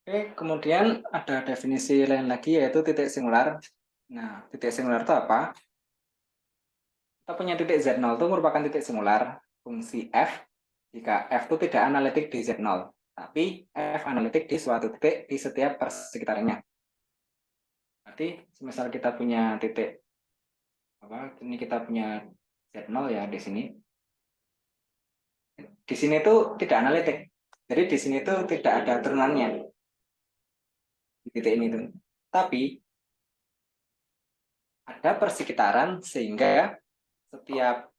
Oke, kemudian ada definisi lain lagi yaitu titik singular. Nah, titik singular itu apa? Kita punya titik Z0 itu merupakan titik singular fungsi f jika f itu tidak analitik di Z0, tapi f analitik di suatu titik di setiap persekitarannya. Berarti, misal kita punya titik ini kita punya Z0 ya di sini. Di sini itu tidak analitik. Jadi di sini itu tidak ada turunannya di titik ini tuh. Tapi ada persekitaran sehingga setiap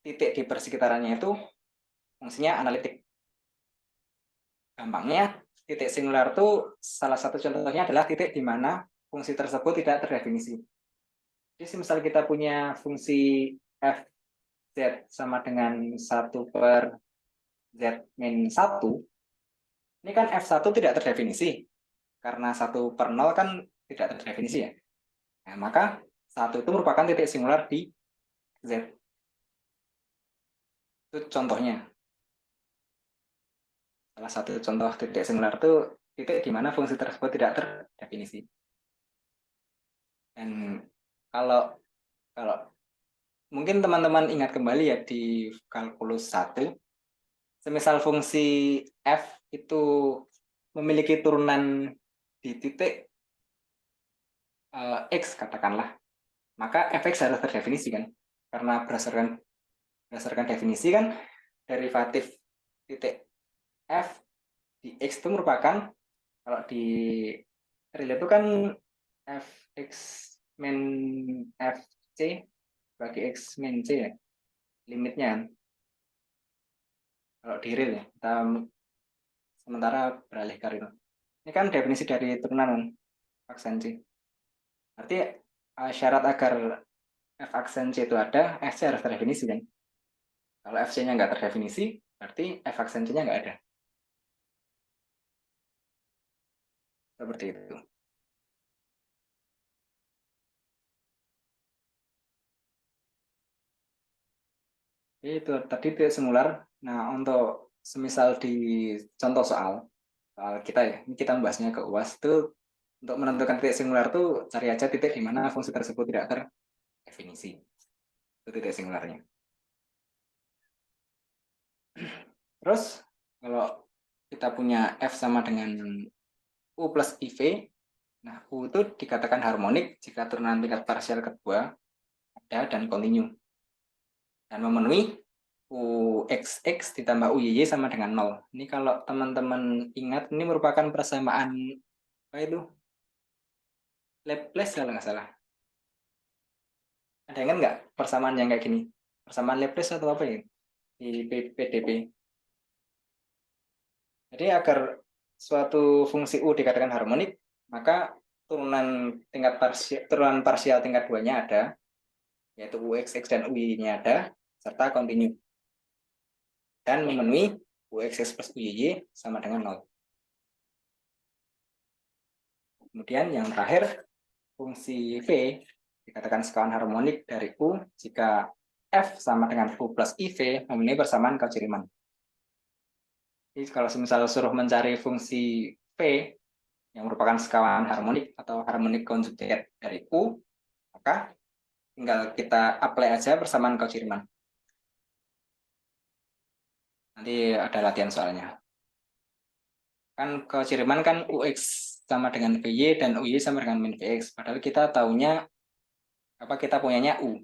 titik di persekitarannya itu fungsinya analitik. Gampangnya, titik singular itu salah satu contohnya adalah titik di mana fungsi tersebut tidak terdefinisi. Jadi misal kita punya fungsi f z sama dengan 1/z-1, ini kan f1 tidak terdefinisi, karena 1/0 kan tidak terdefinisi ya. Nah, maka 1 itu merupakan titik singular di z. Itu contohnya. Salah satu contoh titik singular itu titik di mana fungsi tersebut tidak terdefinisi. Dan kalau kalau mungkin teman-teman ingat kembali ya di kalkulus 1, semisal fungsi f itu memiliki turunan di titik x katakanlah, maka fx harus terdefinisi kan? Karena berdasarkan definisi kan derivatif titik f di x itu merupakan, kalau di real itu kan fx min fc bagi x min c ya, limitnya kan. Kalau di real ya, kita sementara beralih ke real. Ini kan definisi dari turunan aksen C. Berarti syarat agar f aksen C itu ada, fc harus terdefinisi kan. Kalau fc-nya nggak terdefinisi, berarti f aksen C-nya nggak ada. Seperti itu. Itu tadi titik singular. Nah, untuk semisal di contoh soal kita ya, ini kita membahasnya ke UAS itu, untuk menentukan titik singular tuh cari aja titik di mana fungsi tersebut tidak terdefinisi. Itu titik singularnya. Terus kalau kita punya f sama dengan u plus iv, nah u itu dikatakan harmonik jika turunan tingkat parsial kedua ada dan kontinu dan memenuhi UXX ditambah UYY sama dengan 0. Ini kalau teman-teman ingat, ini merupakan persamaan apa itu? Laplace kalau nggak salah. Ada ingat nggak persamaan yang kayak gini? Persamaan Laplace atau apa ya? Di PDB. Jadi agar suatu fungsi U dikatakan harmonik, maka turunan parsial tingkat 2-nya ada, yaitu UXX dan UY-nya ada, serta kontinu. Dan memenuhi UXX plus UYY sama dengan 0. Kemudian yang terakhir, fungsi V dikatakan sekawan harmonik dari U jika F sama dengan U plus IV memenuhi persamaan Cauchy-Riemann. Jadi kalau misal suruh mencari fungsi V yang merupakan sekawan harmonik atau harmonik konjugat dari U, maka tinggal kita apply aja persamaan Cauchy-Riemann. Nanti ada latihan soalnya. Kan Cauchy-Riemann kan UX sama dengan VY dan UY sama dengan min VX. Padahal kita taunya kita punyanya U.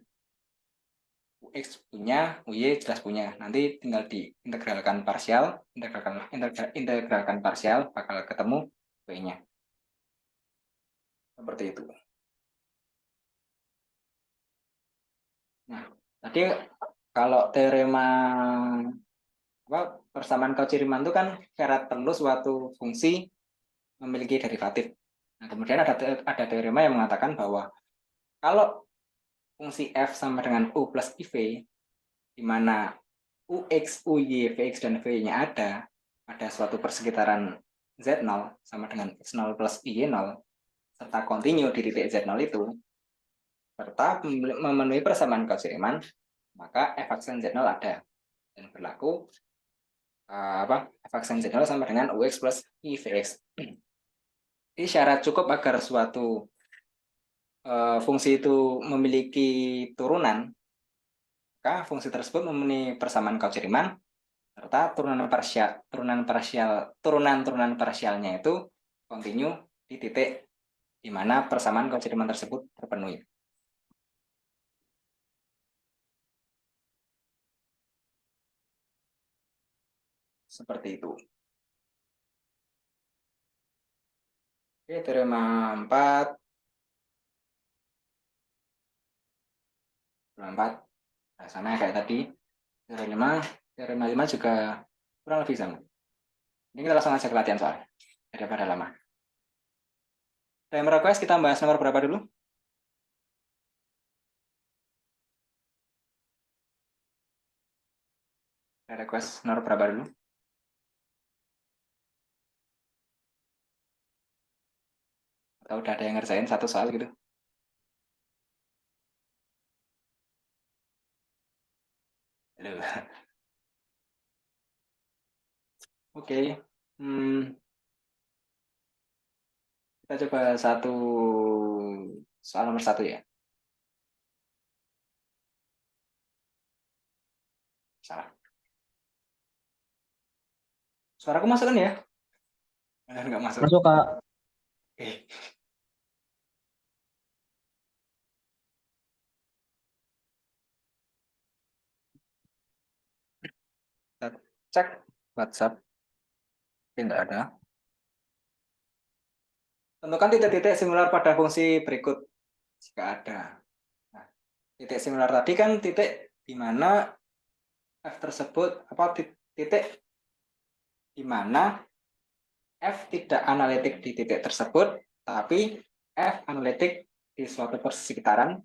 UX punya, UY jelas punya. Nanti tinggal diintegralkan parsial, integralkan parsial bakal ketemu V-nya. Seperti itu. Nah, tadi kalau teorema persamaan Cauchy-Riemann itu kan syarat perlu suatu fungsi memiliki derivatif. Nah, kemudian ada teorema yang mengatakan bahwa kalau fungsi f sama dengan u plus iv, di mana ux, uy, vx, dan v-nya ada suatu persekitaran z0 sama dengan x0 plus y0, serta kontinu di titik z0 itu, serta memenuhi persamaan Cauchy-Riemann, maka f aksen z0 ada dan berlaku f aksen z0 sama dengan ux plus i vx. Ini syarat cukup agar suatu fungsi itu memiliki turunan, maka fungsi tersebut memenuhi persamaan Cauchy-Riemann serta turunan-turunan parsialnya itu kontinu di titik di mana persamaan Cauchy-Riemann tersebut terpenuhi. Seperti itu. Oke, teorema 4. Nah, sama kayak tadi. Teorema 5 juga kurang lebih sama. Ini kita langsung aja ke latihan soal daripada lama. Time request kita bahas nomor berapa dulu? Request nomor berapa dulu? Atau udah ada yang ngerjain satu soal gitu? Halo. Oke. Kita coba soal nomor 1 ya. Salah. Suaraku masuk kan ya? Enggak masuk. Masuk, Kak. Oke. Kita cek WhatsApp. Tidak ada. Tentukan titik-titik similar pada fungsi berikut jika ada. Nah, titik similar tadi kan titik di mana F tersebut, titik di mana F tidak analitik di titik tersebut, tapi F analitik di suatu persekitaran,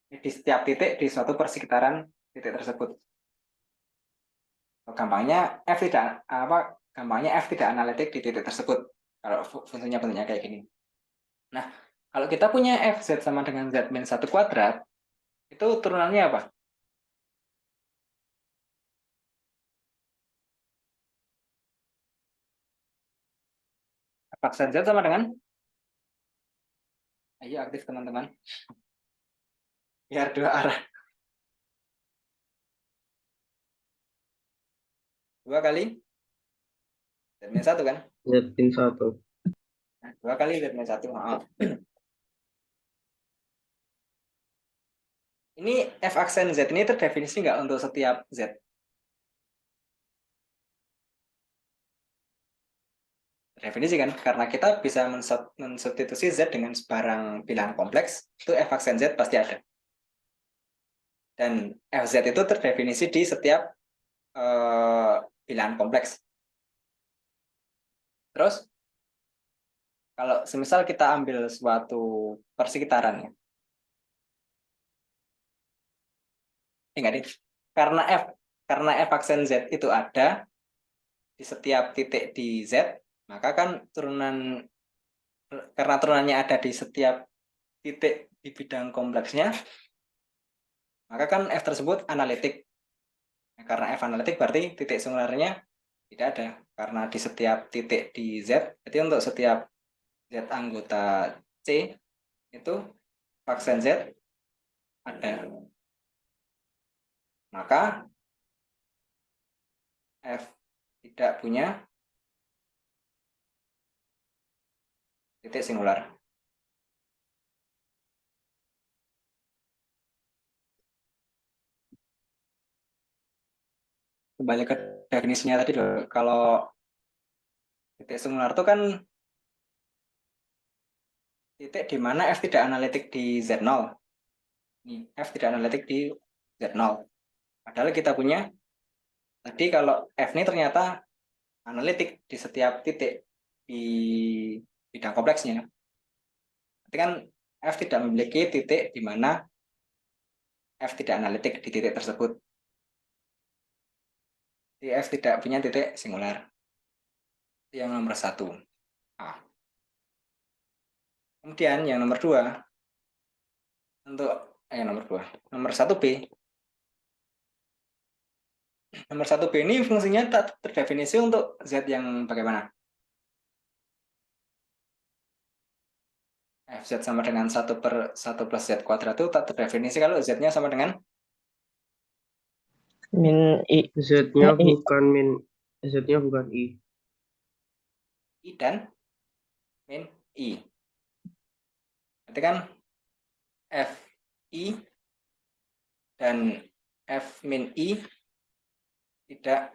di setiap titik di suatu persekitaran titik tersebut. Gampangnya F tidak analitik di titik tersebut. Kalau fungsinya bentuknya kayak gini. Nah, kalau kita punya Fz sama dengan Z min 1 kuadrat, itu turunannya apa? Paksa Z sama dengan? Ayo aktif teman-teman. Biar dua arah. 2 kali Z min 1 kan? Z min 1. Nah, 2 kali Z min 1. Maaf. Ini F aksen Z ini terdefinisi nggak untuk setiap Z? Definisi kan, karena kita bisa mensubstitusi Z dengan sebarang bilangan kompleks, itu F aksen Z pasti ada. Dan Fz itu terdefinisi di setiap bilangan kompleks. Terus, kalau semisal kita ambil suatu persekitaran, ya, ingat ini, karena F aksen Z itu ada di setiap titik di Z, maka kan karena turunannya ada di setiap titik di bidang kompleksnya, maka kan F tersebut analitik. Nah, karena F analitik berarti titik singularnya tidak ada. Karena di setiap titik di Z, jadi untuk setiap Z anggota C, itu vaksin Z ada. Maka F tidak punya titik singular. Kembali ke definisinya tadi loh, kalau titik singular itu kan titik di mana F tidak analitik di Z0. Nih, F tidak analitik di Z0. Padahal kita punya, tadi kalau F ini ternyata analitik di setiap titik di bidang kompleksnya. Berarti kan F tidak memiliki titik di mana F tidak analitik di titik tersebut. Jadi F tidak punya titik singular. Yang nomor 1. A. Kemudian yang nomor 2, untuk nomor 2. Nomor 1 B. Nomor 1 B ini fungsinya tak terdefinisi untuk Z yang bagaimana? Fz sama dengan 1/1 plus Z kuadrat itu tak terdefinisi kalau Z-nya sama dengan Min I. Z-nya I. bukan min, Z-nya bukan I. I dan min I. Berarti kan Fi dan F min I tidak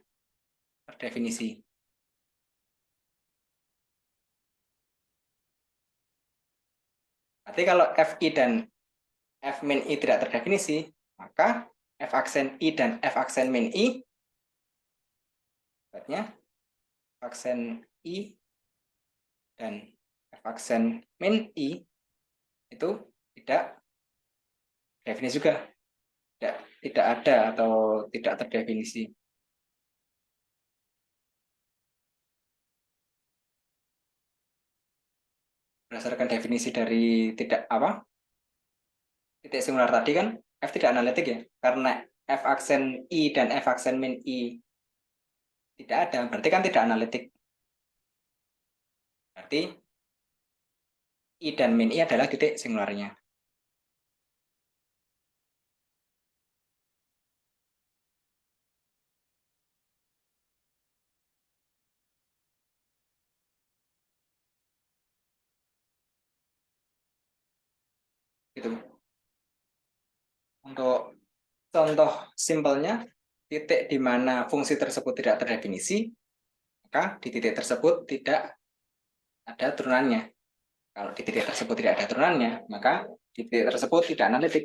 terdefinisi. Berarti kalau Fi dan F min I tidak terdefinisi, maka F aksen I dan F aksen min I berarti F aksen I dan F aksen min I itu tidak definisi juga. Tidak ada atau tidak terdefinisi. Berdasarkan definisi dari tidak apa? Titik singular tadi kan F tidak analitik ya. Karena F aksen I dan F aksen min I tidak ada, berarti kan tidak analitik. Berarti I dan min I adalah titik singularnya. Gitu. Untuk contoh simpelnya, titik di mana fungsi tersebut tidak terdefinisi, maka di titik tersebut tidak ada turunannya. Kalau di titik tersebut tidak ada turunannya, maka di titik tersebut tidak analitik.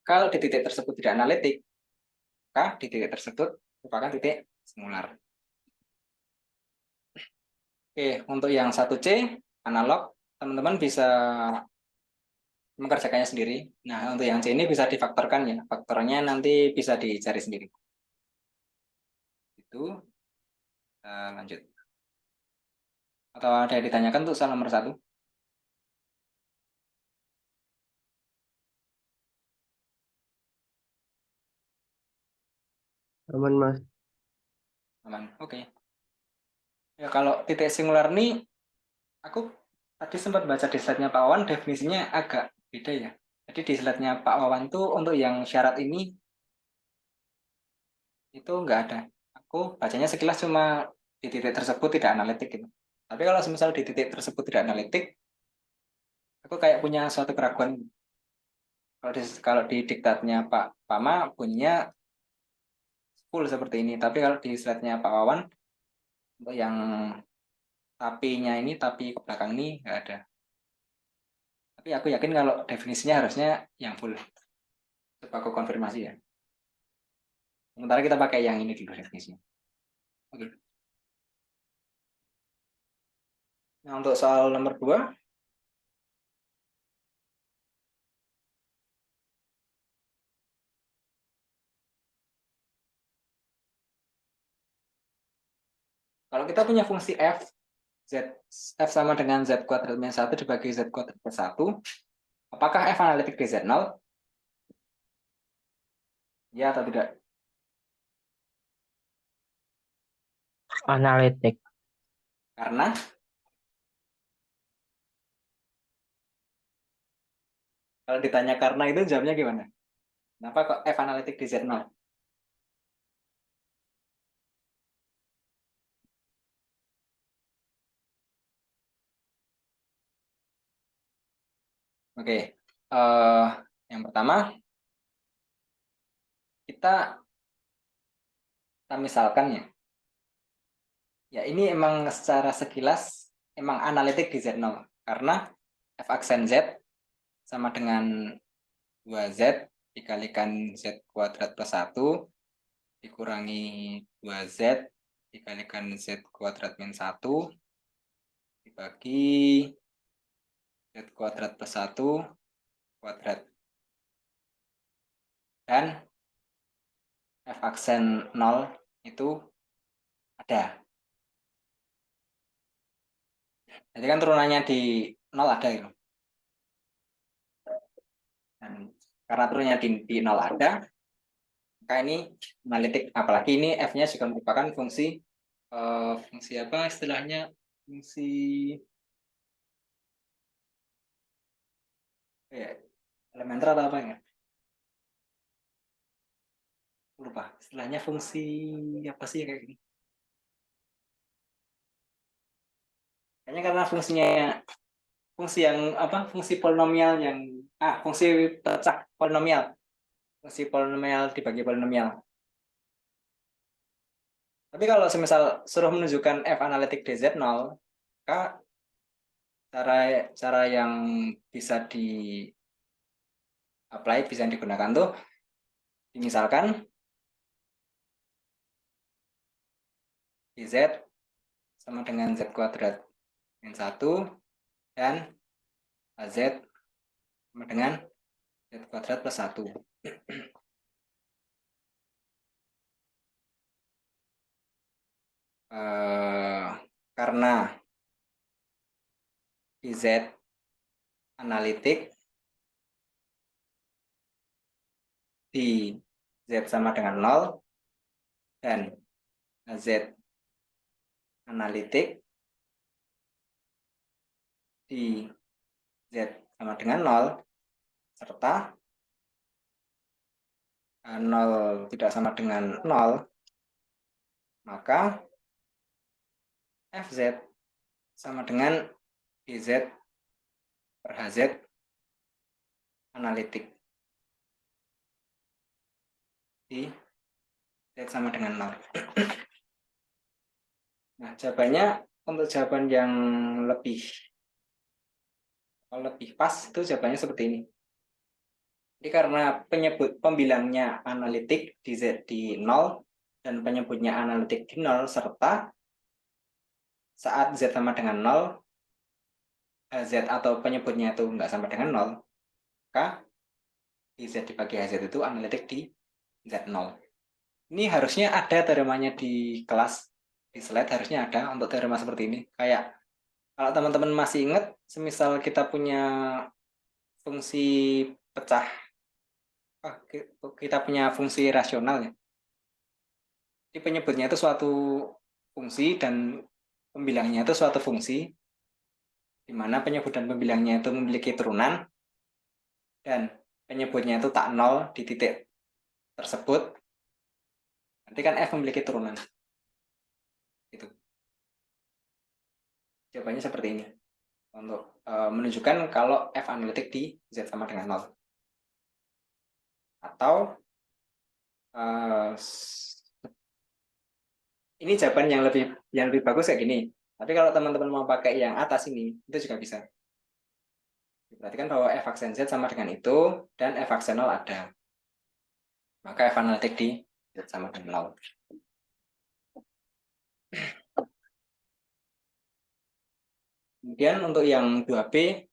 Kalau di titik tersebut tidak analitik, maka di titik tersebut merupakan titik singular. Oke, untuk yang 1C, analog, teman-teman bisa mengerjakannya sendiri. Nah, untuk yang C ini bisa difaktorkan ya. Faktornya nanti bisa dicari sendiri. Itu lanjut. Atau ada yang ditanyakan untuk soal nomor 1? Aman, Mas. Aman, oke. Ya, kalau titik singular ini, aku tadi sempat baca di slide-nya Pak Wawan, definisinya agak beda ya. Jadi di slide-nya Pak Wawan tuh untuk yang syarat ini, itu nggak ada. Aku bacanya sekilas cuma di titik tersebut tidak analitik gitu. Tapi kalau misal di titik tersebut tidak analitik, aku kayak punya suatu keraguan. Kalau di diktatnya Pak Pama bunyinya full seperti ini. Tapi kalau di slide-nya Pak Wawan, untuk yang tapinya ini, tapi ke belakang ini nggak ada. Tapi aku yakin kalau definisinya harusnya yang full. Coba aku konfirmasi ya. Sementara kita pakai yang ini dulu definisinya. Oke. Nah, untuk soal nomor 2, kalau kita punya fungsi f, f sama dengan z kuadrat minus 1 dibagi z kuadrat plus 1, apakah f analitik di z0? Ya atau tidak? Analitik. Karena kalau ditanya karena itu jawabnya gimana? Kenapa kok f analitik di z0? Oke, yang pertama kita misalkan ya, ya ini emang secara sekilas emang analitik di Z0 karena f aksen Z sama dengan 2Z dikalikan Z kuadrat plus 1 dikurangi 2Z dikalikan Z kuadrat min 1 dibagi Z kuadrat plus 1 kuadrat. Dan f aksen 0 itu ada. Jadi kan turunannya di 0 ada gitu. Dan karena turunnya di 0 ada, maka ini analitik. Apalagi ini f-nya juga merupakan fungsi fungsi apa istilahnya? Fungsi Ya, elementer atau apa ya? Lupa. Istilahnya fungsi apa sih kayak gini? Kayaknya karena fungsi yang apa? Fungsi polinomial yang fungsi pecah polinomial. Fungsi polinomial dibagi polinomial. Tapi kalau semisal suruh menunjukkan f analitik dz 0, maka cara cara yang bisa di apply, bisa digunakan tuh misalkan dz sama dengan z kuadrat min 1 dan az sama dengan z kuadrat plus 1. Karena dz analitik di z sama dengan 0 dan az analitik di z sama dengan 0 serta 0 tidak sama dengan 0, maka fz sama dengan dz per hz analitik di z sama dengan 0. Nah, jawabannya untuk jawaban yang lebih pas itu jawabannya seperti ini. Jadi karena pembilangnya analitik di z di 0 dan penyebutnya analitik di 0 serta saat z sama dengan 0 hz atau penyebutnya itu nggak sama dengan 0, maka dz dibagi hz itu analitik di z0. Ini harusnya ada teoremanya di kelas, di slide harusnya ada untuk teorema seperti ini. Kayak kalau teman-teman masih ingat, semisal kita punya fungsi pecah, kita punya fungsi rasional ya. Jadi penyebutnya itu suatu fungsi dan pembilangnya itu suatu fungsi, di mana penyebut dan pembilangnya itu memiliki turunan, dan penyebutnya itu tak nol di titik tersebut, nanti kan f memiliki turunan. Itu. Jawabannya seperti ini. Untuk menunjukkan kalau f analitik di z sama dengan 0. Atau ini jawaban yang lebih bagus kayak gini. Tapi kalau teman-teman mau pakai yang atas ini, itu juga bisa. Diperhatikan bahwa f aksen z sama dengan itu, dan f aksen 0 ada. Maka f analitik di z sama dengan 0. Kemudian untuk yang 2B,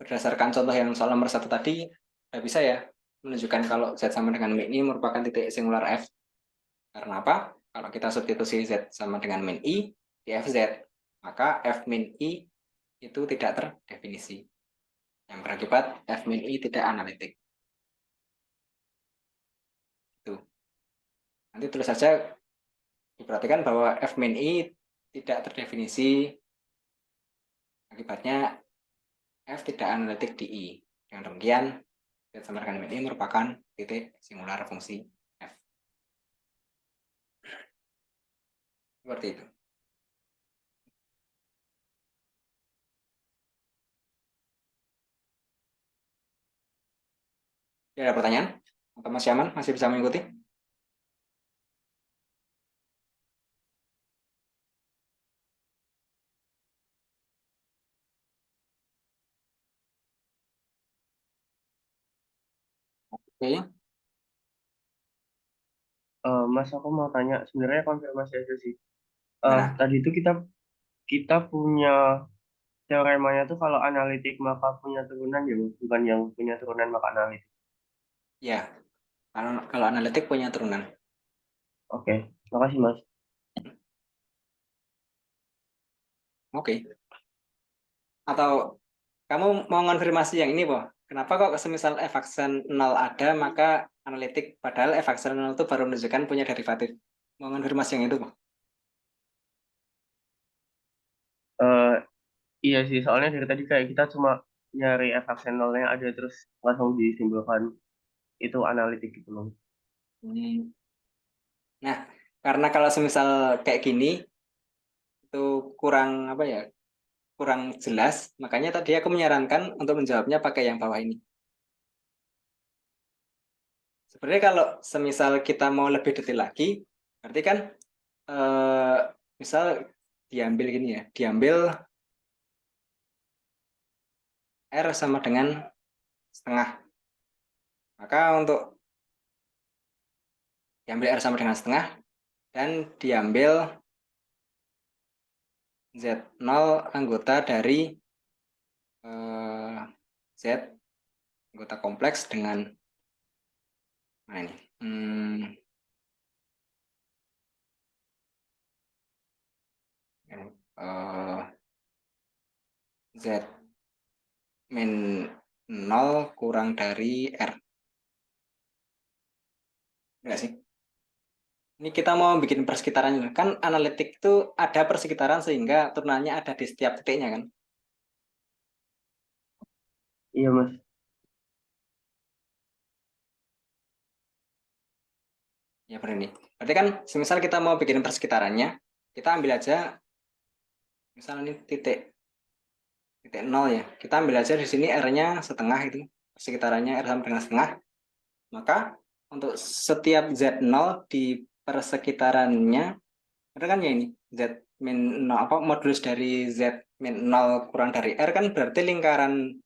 berdasarkan contoh yang soal nomor 1 tadi, tidak bisa ya menunjukkan kalau z sama dengan min i merupakan titik singular f. Karena apa? Kalau kita substitusi z sama dengan min i di fz, maka f min i itu tidak terdefinisi. Yang berakibat f min i tidak analitik. Itu. Nanti tulis saja, diperhatikan bahwa f min i tidak terdefinisi, akibatnya f tidak analitik di i. Dengan demikian, z sama dengan min i merupakan titik singular fungsi f. Seperti itu. Ya, ada pertanyaan? Atau Mas Yaman masih bisa mengikuti? Oke. Mas, aku mau tanya, sebenarnya konfirmasi aja sih. Gimana? Tadi itu kita punya teoremanya tuh kalau analitik maka punya turunan ya, Mas? Bukan yang punya turunan maka analitik. Ya, kalau analitik punya turunan. Oke, makasih Mas. Oke. Atau kamu mau konfirmasi yang ini, Boh? Kenapa kok semisal f aksen 0 ada, maka analitik, padahal f aksen 0 itu baru menunjukkan punya derivatif. Mau konfirmasi yang itu, Boh? Eh, iya sih, soalnya dari tadi kayak kita cuma nyari f aksen nolnya ada terus langsung disimpulkan itu analitik gitu loh. Hmm. Nah, karena kalau semisal kayak gini itu kurang apa ya, kurang jelas, makanya tadi aku menyarankan untuk menjawabnya pakai yang bawah ini. Sebenarnya kalau semisal kita mau lebih detail lagi, berarti kan eh, misal diambil gini ya, diambil R sama dengan setengah. Maka untuk diambil R sama dengan setengah dan diambil Z0 anggota dari Z anggota kompleks dengan mana ini? Z min 0 kurang dari R. Enggak sih? Ini kita mau bikin persekitaran. Kan analitik itu ada persekitaran sehingga turunannya ada di setiap titiknya kan? Iya mas. Ya benar ini. Berarti kan semisal kita mau bikin persekitarannya, kita ambil aja misalnya ini titik titik 0 ya. Kita ambil aja di sini R-nya setengah itu. Persekitarannya R sama dengan setengah. Maka untuk setiap Z0 di persekitarannya, itu kan ya ini Z min 0 apa modulus dari Z min 0 kurang dari R kan berarti lingkaran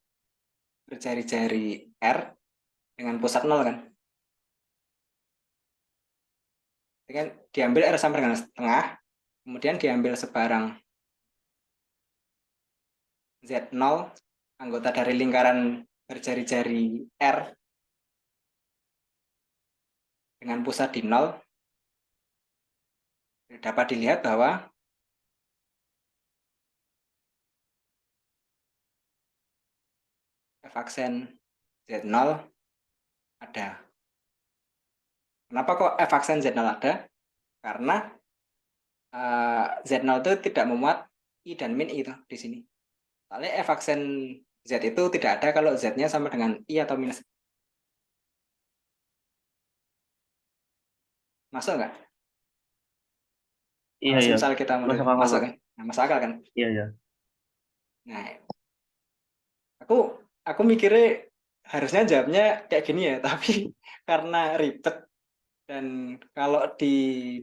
berjari-jari R dengan pusat 0 kan. Jadi kan diambil R sama dengan setengah, kemudian diambil sebarang Z0 anggota dari lingkaran berjari-jari R dengan pusat di 0, dapat dilihat bahwa F aksen Z0 ada. Kenapa kok F aksen Z0 ada? Karena Z0 itu tidak memuat I dan min I itu di sini. Soalnya F aksen Z itu tidak ada kalau Z-nya sama dengan I atau minus. Masuk nggak? Iya Kalau iya. misal kita model Masuk akal masuk mas. kan? Nah, masuk akal kan? Iya iya. Nah, aku aku mikirnya harusnya jawabnya kayak gini ya, tapi karena ribet dan kalau di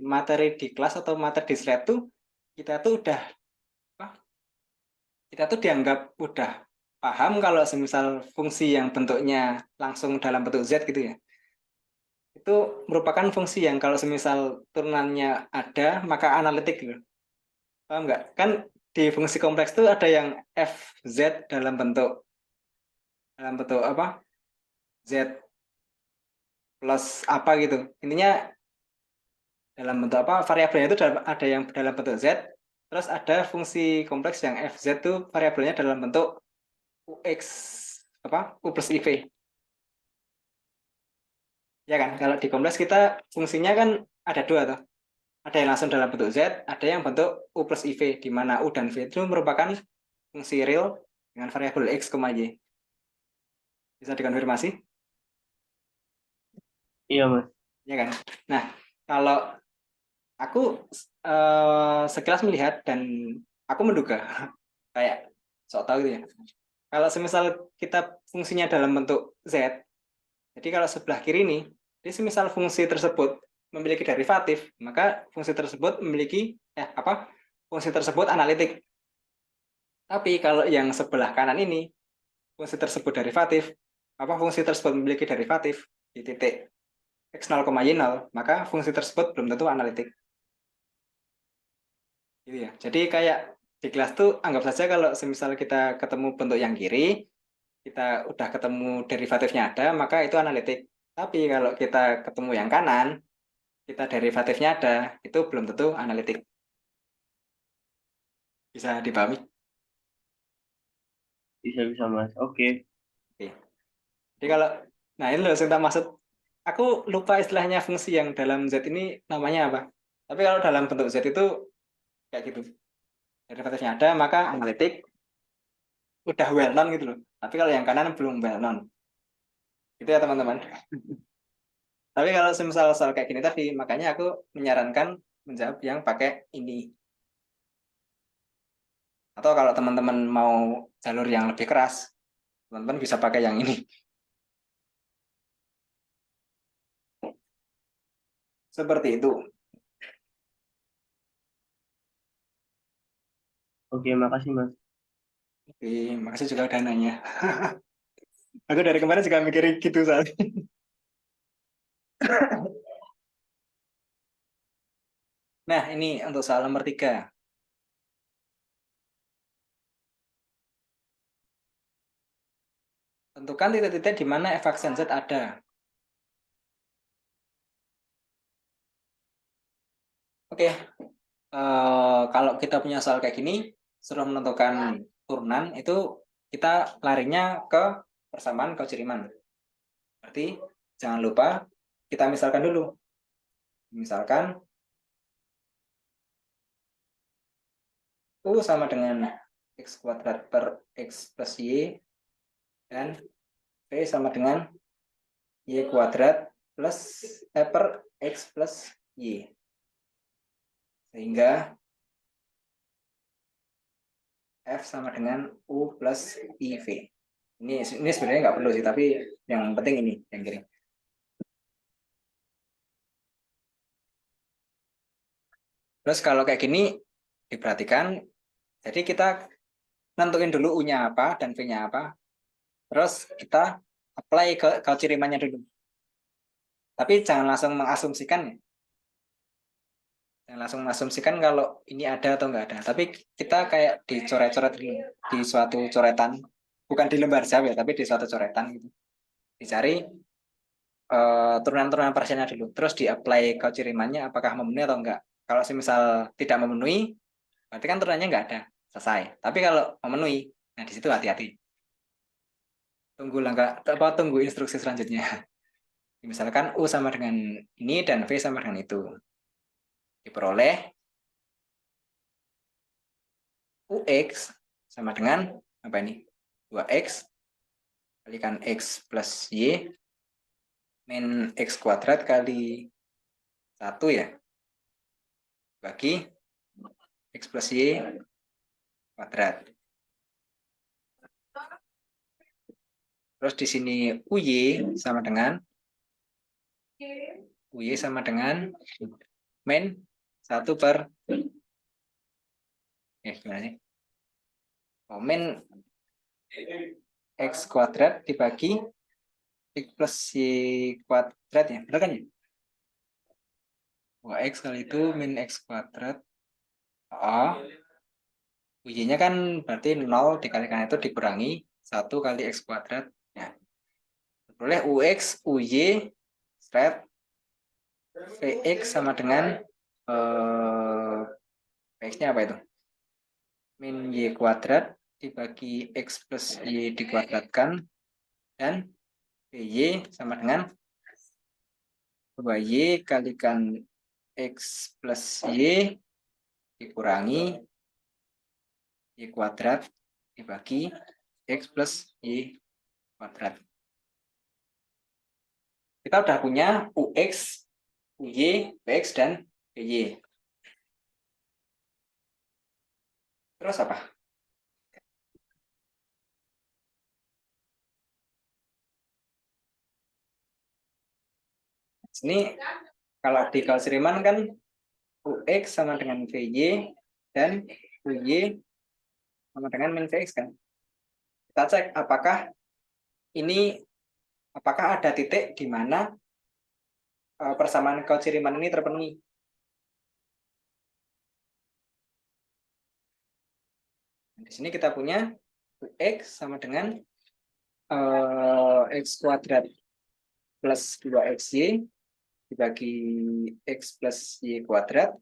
materi di kelas atau materi di slide tuh kita tuh udah apa? Kita tuh dianggap udah paham kalau semisal fungsi yang bentuknya langsung dalam bentuk Z gitu ya. Itu merupakan fungsi yang kalau semisal turunannya ada maka analitik gitu. Paham nggak? Kan di fungsi kompleks itu ada yang fz dalam bentuk apa? Z plus apa gitu. Intinya dalam bentuk apa? Variabelnya itu ada yang dalam bentuk Z, terus ada fungsi kompleks yang fz itu variabelnya dalam bentuk ux apa? U plus iv. Ya kan? Kalau di kompleks kita fungsinya kan ada dua tuh. Ada yang langsung dalam bentuk Z, ada yang bentuk U plus IV, di mana U dan V itu merupakan fungsi real dengan variabel X, Y. Bisa dikonfirmasi? Iya mas. Ya kan? Nah, kalau aku sekilas melihat dan aku menduga, kayak sok tahu gitu ya. Kalau semisal kita fungsinya dalam bentuk Z, jadi kalau sebelah kiri ini, jadi semisal fungsi tersebut memiliki derivatif, maka fungsi tersebut memiliki apa? Fungsi tersebut analitik. Tapi kalau yang sebelah kanan ini, fungsi tersebut derivatif, apa fungsi tersebut memiliki derivatif di titik x0, y0, maka fungsi tersebut belum tentu analitik. Gitu ya. Jadi kayak di kelas tuh anggap saja kalau semisal kita ketemu bentuk yang kiri, kita udah ketemu derivatifnya ada, maka itu analitik. Tapi kalau kita ketemu yang kanan, kita derivatifnya ada, itu belum tentu analitik. Bisa dipahami? Bisa bisa mas. Oke. Oke. Jadi kalau, nah ini loh yang tak maksud, aku lupa istilahnya fungsi yang dalam Z ini namanya apa. Tapi kalau dalam bentuk Z itu kayak gitu. Derivatifnya ada, maka analitik udah well known gitu loh. Tapi kalau yang kanan belum well known. Itu ya teman-teman. Tapi kalau semisal soal kayak gini tadi, makanya aku menyarankan menjawab yang pakai ini. Atau kalau teman-teman mau jalur yang lebih keras, teman-teman bisa pakai yang ini. Seperti itu. Oke, makasih Mas. Oke, makasih juga udah nanya. Aku dari kemarin juga mikirin gitu soalnya. Nah, ini untuk soal nomor 3. Tentukan titik-titik di mana f aksen Z ada. Oke, kalau kita punya soal kayak gini, suruh menentukan turunan, itu kita larinya ke persamaan Cauchy-Riemann. Berarti jangan lupa kita misalkan dulu. Misalkan U sama dengan X kuadrat per X plus Y, dan V sama dengan Y kuadrat plus per X plus Y. Sehingga F sama dengan U plus IV. Ini sebenarnya nggak perlu sih, tapi yang penting ini yang kiri. Terus kalau kayak gini diperhatikan, jadi kita nentuin dulu U-nya apa dan V-nya apa. Terus kita apply ke Cauchy-Riemann-nya dulu. Tapi jangan langsung mengasumsikan ya. Jangan langsung mengasumsikan kalau ini ada atau nggak ada. Tapi kita kayak dicoret-coret dulu di suatu coretan. Bukan di lembar jawab ya, tapi di suatu coretan gitu. Dicari turunan-turunan parsialnya dulu. Terus di-apply Cauchy-Riemann-nya apakah memenuhi atau enggak. Kalau misal tidak memenuhi, berarti kan turunannya enggak ada. Selesai. Tapi kalau memenuhi, nah di situ hati-hati. Tunggu langkah apa tunggu instruksi selanjutnya. Misalkan U sama dengan ini dan V sama dengan itu. Diperoleh UX sama dengan apa ini? 2X kalikan X plus Y min X kuadrat kali 1 ya. Bagi X plus Y kuadrat. Terus di sini sama dengan UY sama dengan min 1 per gimana sih? Oh, min X kuadrat dibagi X plus Y kuadrat ya, benar kan ya? Wah, X kali itu min X kuadrat. Oh, UY-nya kan berarti 0 dikalikan itu dikurangi 1 kali X kuadrat. Ya. Boleh UX, UY, straight Vx sama dengan Vx-nya apa itu? Min Y kuadrat dibagi X plus Y dikuadratkan, dan Vy sama dengan 2Y kalikan X plus Y dikurangi Y kuadrat dibagi X plus Y kuadrat. Kita udah punya UX, UY, Vx, dan Vy. Terus apa? Sini kalau di Cauchy-Riemann kan UX sama dengan VY dan UY sama dengan min Vx kan. Kita cek apakah ada titik di mana persamaan Cauchy-Riemann ini terpenuhi. Di sini kita punya X sama dengan X kuadrat plus 2XY dibagi X plus Y kuadrat.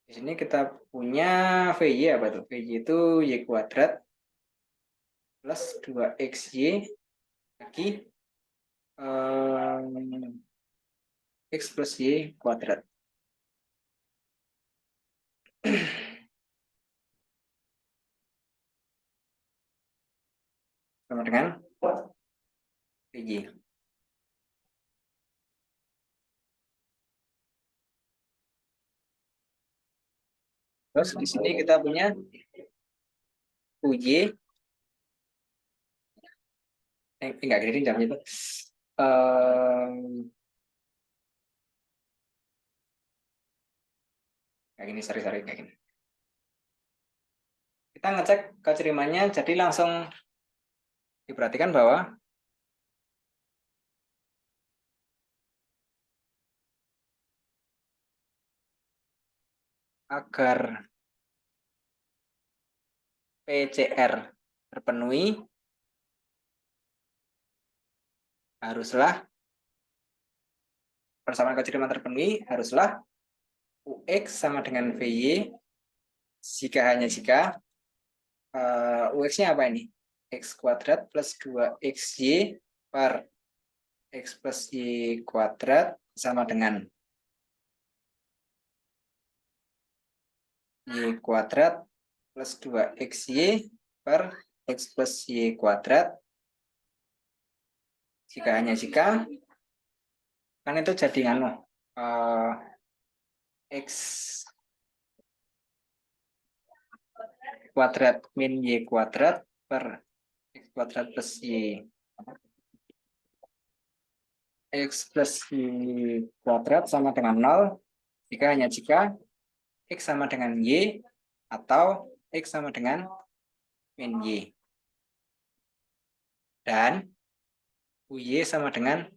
Di sini kita punya VY apa tuh? VY itu Y kuadrat plus 2XY bagi X plus Y kuadrat. Y. Terus di sini kita punya UY. Enggak gini jamnya itu. Kayak gini, sorry kayak gini. Kita ngecek kecerimannya, jadi langsung diperhatikan bahwa agar PCR terpenuhi, haruslah persamaan kecerimaan terpenuhi, haruslah UX sama dengan VY hanya jika UX-nya apa ini? X kuadrat plus 2XY per X plus Y kuadrat sama dengan Y kuadrat plus 2XY per X plus Y kuadrat. Jika kan itu jadi X kuadrat min Y kuadrat per X kuadrat plus Y. X plus Y kuadrat sama dengan 0 hanya jika X sama dengan Y atau X sama dengan min Y. Dan UY sama dengan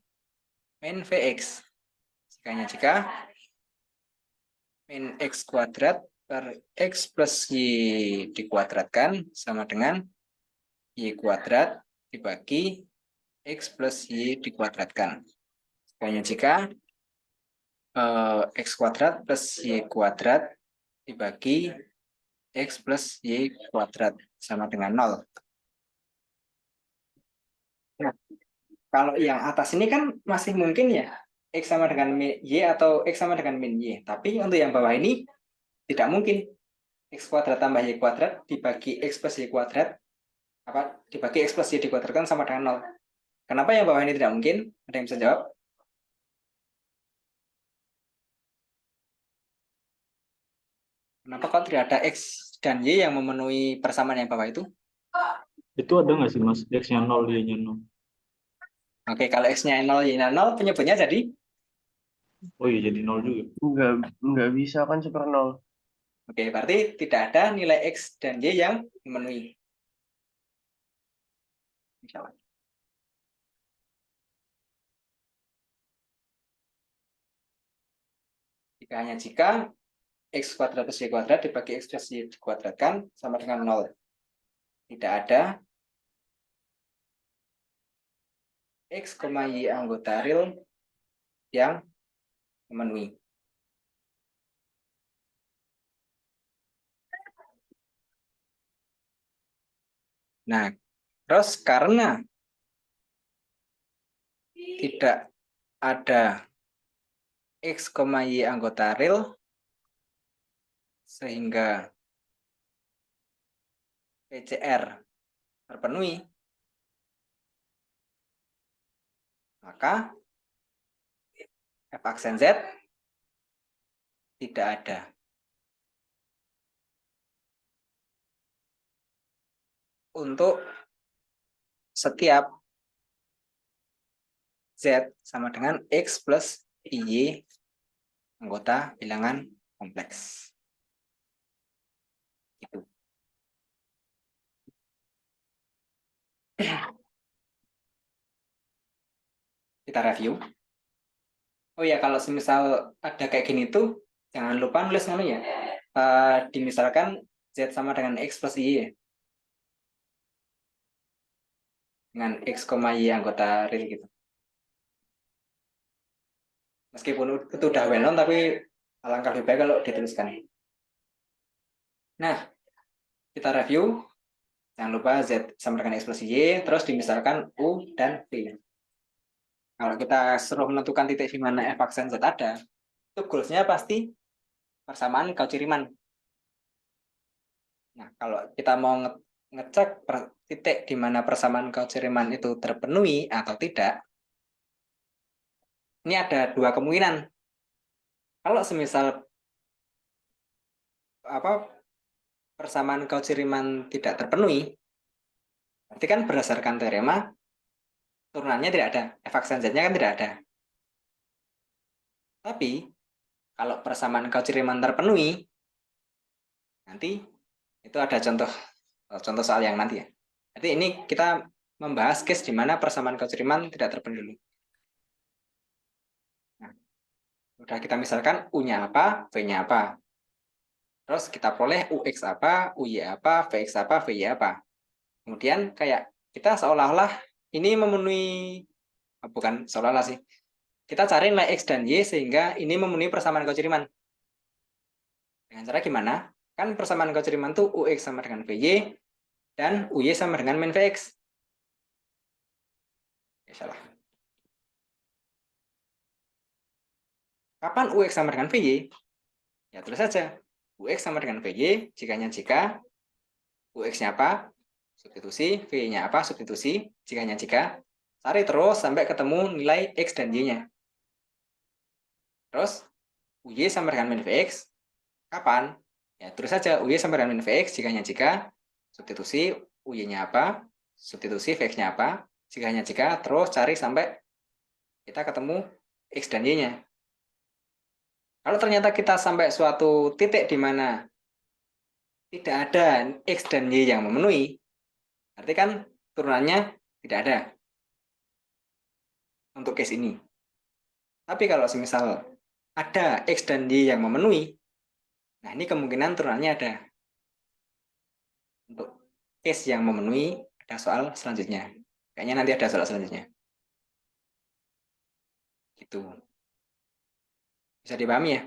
min VX. Jika min X kuadrat per X plus Y dikuadratkan sama dengan Y kuadrat dibagi X plus Y dikuadratkan. Hanya jika X kuadrat plus Y kuadrat dibagi X plus Y kuadrat sama dengan 0. Nah, kalau yang atas ini kan masih mungkin ya, X sama dengan Y atau X sama dengan min Y. Tapi untuk yang bawah ini tidak mungkin. X kuadrat tambah Y kuadrat dibagi X plus Y kuadrat, dibagi X plus Y dikuadratkan sama dengan 0. Kenapa yang bawah ini tidak mungkin? Ada yang bisa jawab? Kenapa kok tidak ada X dan Y yang memenuhi persamaan yang bawah itu? Itu ada nggak sih Mas? X-nya 0, Y-nya 0. Oke, kalau X-nya 0, Y-nya 0, penyebutnya jadi? Oh iya, jadi 0 juga. Enggak bisa kan super 0. Oke, berarti tidak ada nilai X dan Y yang memenuhi. Jika X kuadrat plus Y kuadrat dibagi X plus Y dikuadratkan sama dengan 0. Tidak ada X, Y anggota real yang memenuhi. Nah, terus karena tidak ada X, Y anggota real, sehingga PCR terpenuhi, maka F aksen Z tidak ada. Untuk setiap Z sama dengan X plus Y anggota bilangan kompleks. Gitu. Kita review. Oh ya, kalau semisal ada kayak gini tuh, jangan lupa nulis namanya. Dimisalkan Z sama dengan X plus Y ya. Dengan X, Y anggota real gitu. Meskipun itu udah well known, tapi alangkah lebih baik kalau dituliskan. Nah, kita review. Jangan lupa Z sama dengan X plus Y, terus dimisalkan U dan V. Kalau kita suruh menentukan titik di mana F aksen Z ada, itu goals-nya pasti persamaan Cauchy-Riemann. Nah, kalau kita mau ngecek titik di mana persamaan Cauchy-Riemann itu terpenuhi atau tidak, ini ada dua kemungkinan. Kalau semisal persamaan Cauchy-Riemann tidak terpenuhi, berarti kan berdasarkan teorema turunannya tidak ada, f(z)-nya kan tidak ada. Tapi kalau persamaan Cauchy-Riemann terpenuhi, nanti itu ada contoh soal yang nanti ya. Jadi ini kita membahas case di mana persamaan Cauchy-Riemann tidak terpenuhi dulu. Nah, udah kita misalkan U-nya apa, V-nya apa. Terus kita peroleh UX apa, UY apa, VX apa, VY apa. Kemudian kayak kita seolah-olah ini memenuhi, bukan seolah-olah sih, kita cari nilai X dan Y sehingga ini memenuhi persamaan Cauchy-Riemann. Dengan cara gimana? Kan persamaan Cauchy-Riemann itu UX sama dengan VY dan UY sama dengan min VX. Ya, salah. Kapan UX sama dengan VY? Ya tulis saja. UX sama dengan VY jika UX-nya apa? Substitusi. VY-nya apa? Substitusi. Jika. Cari terus sampai ketemu nilai X dan Y-nya. Terus, UY sama dengan min VX. Kapan? Ya tulis saja. UY sama dengan min VX jika. Substitusi. UY-nya apa? Substitusi. VX-nya apa? Jika. Terus cari sampai kita ketemu X dan Y-nya. Kalau ternyata kita sampai suatu titik di mana tidak ada X dan Y yang memenuhi, berarti kan turunannya tidak ada untuk case ini. Tapi kalau semisal ada X dan Y yang memenuhi, nah ini kemungkinan turunannya ada. Untuk case yang memenuhi, ada soal selanjutnya. Kayaknya nanti ada soal selanjutnya. Gitu. Bisa dipahami ya?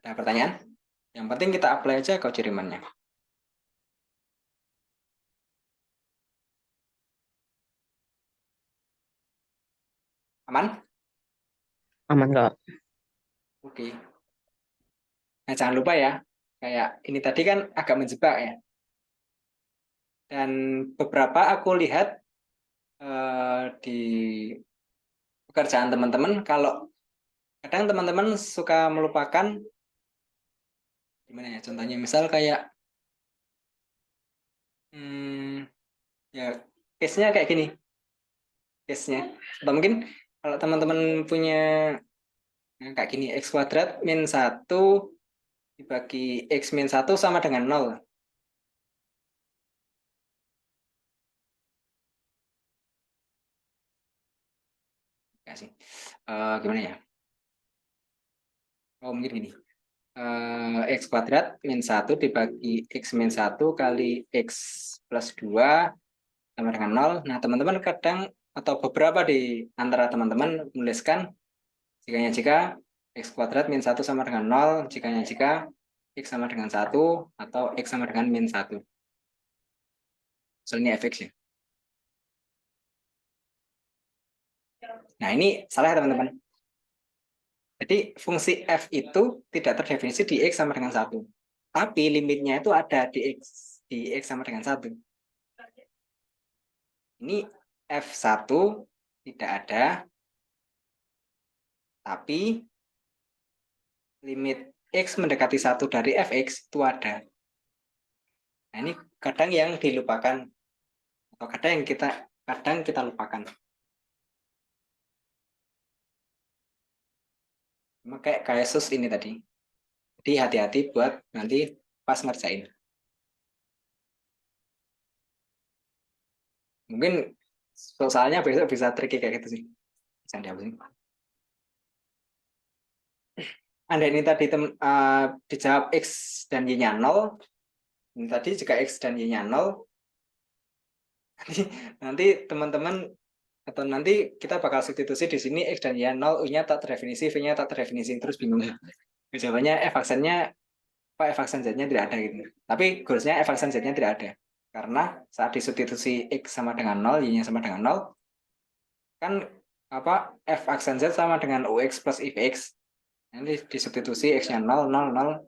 Ada pertanyaan? Yang penting kita apply aja Cauchy-Riemann-nya. Aman? Aman kak. Oke. Nah, jangan lupa ya, kayak ini tadi kan agak menjebak ya. Dan beberapa aku lihat di pekerjaan teman-teman, kalau kadang teman-teman suka melupakan, gimana ya contohnya, misal kayak ya case-nya kayak gini, case-nya. Atau mungkin kalau teman-teman punya kayak gini, X kuadrat min 1 dibagi X min 1 sama dengan 0. Ya sih. Gimana ya? Oh, mungkin gini. X kuadrat min 1 dibagi X min 1 kali X plus 2 sama dengan 0. Nah, teman-teman kadang atau beberapa di antara teman-teman menuliskan jika X kuadrat min 1 sama dengan 0, jika X sama dengan 1, atau X sama dengan min 1. So, ini fx ya. Nah, ini salah ya teman-teman. Jadi fungsi f itu tidak terdefinisi di X sama dengan 1. Tapi limitnya itu ada di X sama dengan 1. Ini F1 tidak ada, tapi limit X mendekati 1 dari Fx itu ada. Nah, ini kadang yang dilupakan, atau kadang kita lupakan. Kayak kasus ini tadi. Jadi hati-hati buat nanti pas ngerjain. Mungkin soalnya besok bisa tricky kayak gitu sih. Jangan dihapusin. Anda ini tadi dijawab X dan Y-nya 0. Ini tadi jika X dan Y-nya 0, nanti teman-teman atau nanti kita bakal substitusi di sini X dan Y 0, U-nya tak terdefinisi, V-nya tak terdefinisi, terus bingung. Jawabannya F aksennya F aksen Z-nya tidak ada gitu. Tapi goalsnya F aksen Z-nya tidak ada. Karena saat disubstitusi X sama dengan 0, Y-nya sama dengan 0, kan F aksen Z sama dengan UX plus IVX. Nanti disubstitusi X-nya 0, 0, 0.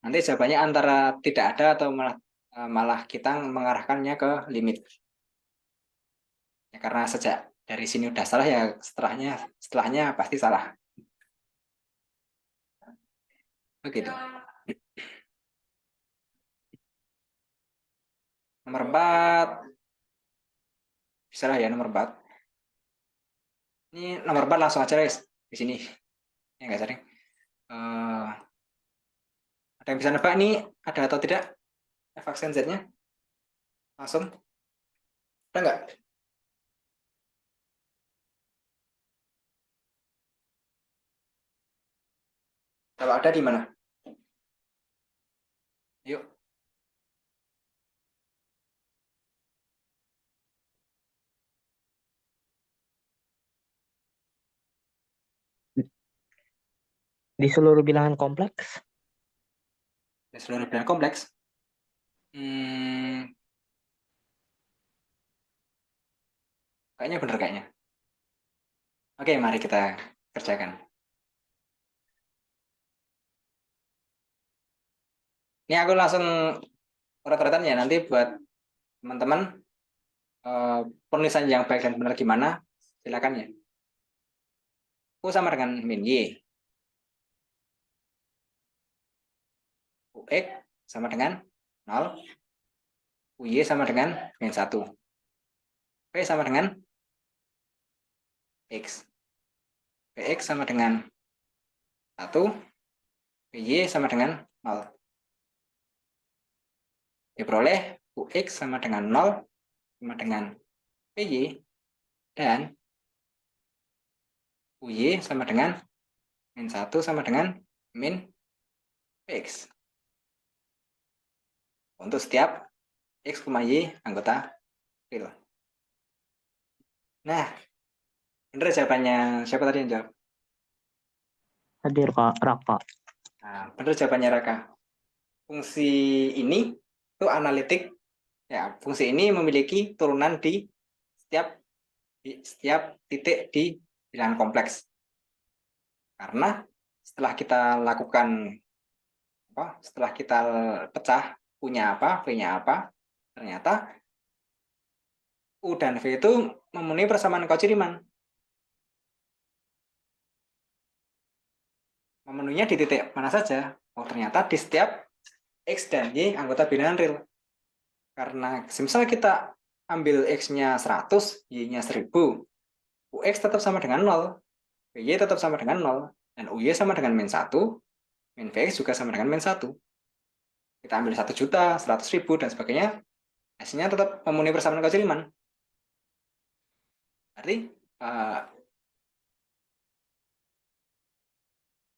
Nanti jawabannya antara tidak ada atau malah kita mengarahkannya ke limit. Ya, karena sejak dari sini udah salah ya setelahnya pasti salah. Begitu. Nomor 4. Bisa lah ya nomor 4. Ini nomor 4 langsung aja guys di sini. Ya nggak sering. Ada yang bisa nebak nih ada atau tidak f aksen z-nya? Langsung. Ada nggak? Kalau ada di mana? Yuk. Di seluruh bilangan kompleks. Di seluruh bilangan kompleks. Kayaknya bener kayaknya. Oke, mari kita kerjakan. Ini aku langsung urat-uratan ya, nanti buat teman-teman penulisan yang baik dan benar gimana, silakan ya. U sama dengan min Y. UX sama dengan 0. UY sama dengan min 1. V sama dengan X. Vx sama dengan 1. Vy sama dengan 0. Diperoleh UX sama dengan 0 sama dengan Vy dan Uy sama dengan min 1 sama dengan min Vx. Untuk setiap X, Y anggota real. Nah, bener jawabannya siapa tadi yang jawab? Hadir Kak, Raka. Nah, bener jawabannya Raka. Fungsi ini itu analitik. Ya, fungsi ini memiliki turunan di setiap titik di bilangan kompleks. Karena setelah kita lakukan setelah kita pecah punya apa, V-nya apa, ternyata U dan V itu memenuhi persamaan Cauchy-Riemann. Memenuhinya di titik mana saja? Oh, ternyata di setiap X dan Y anggota bilangan real. Karena misalnya kita ambil X-nya 100, Y-nya 1000, UX tetap sama dengan 0, VY tetap sama dengan 0, dan UY sama dengan min 1, min VX juga sama dengan min 1. Kita ambil 1 juta, 100.000, dan sebagainya, hasilnya tetap memenuhi persamaan Cauchy-Riemann. Berarti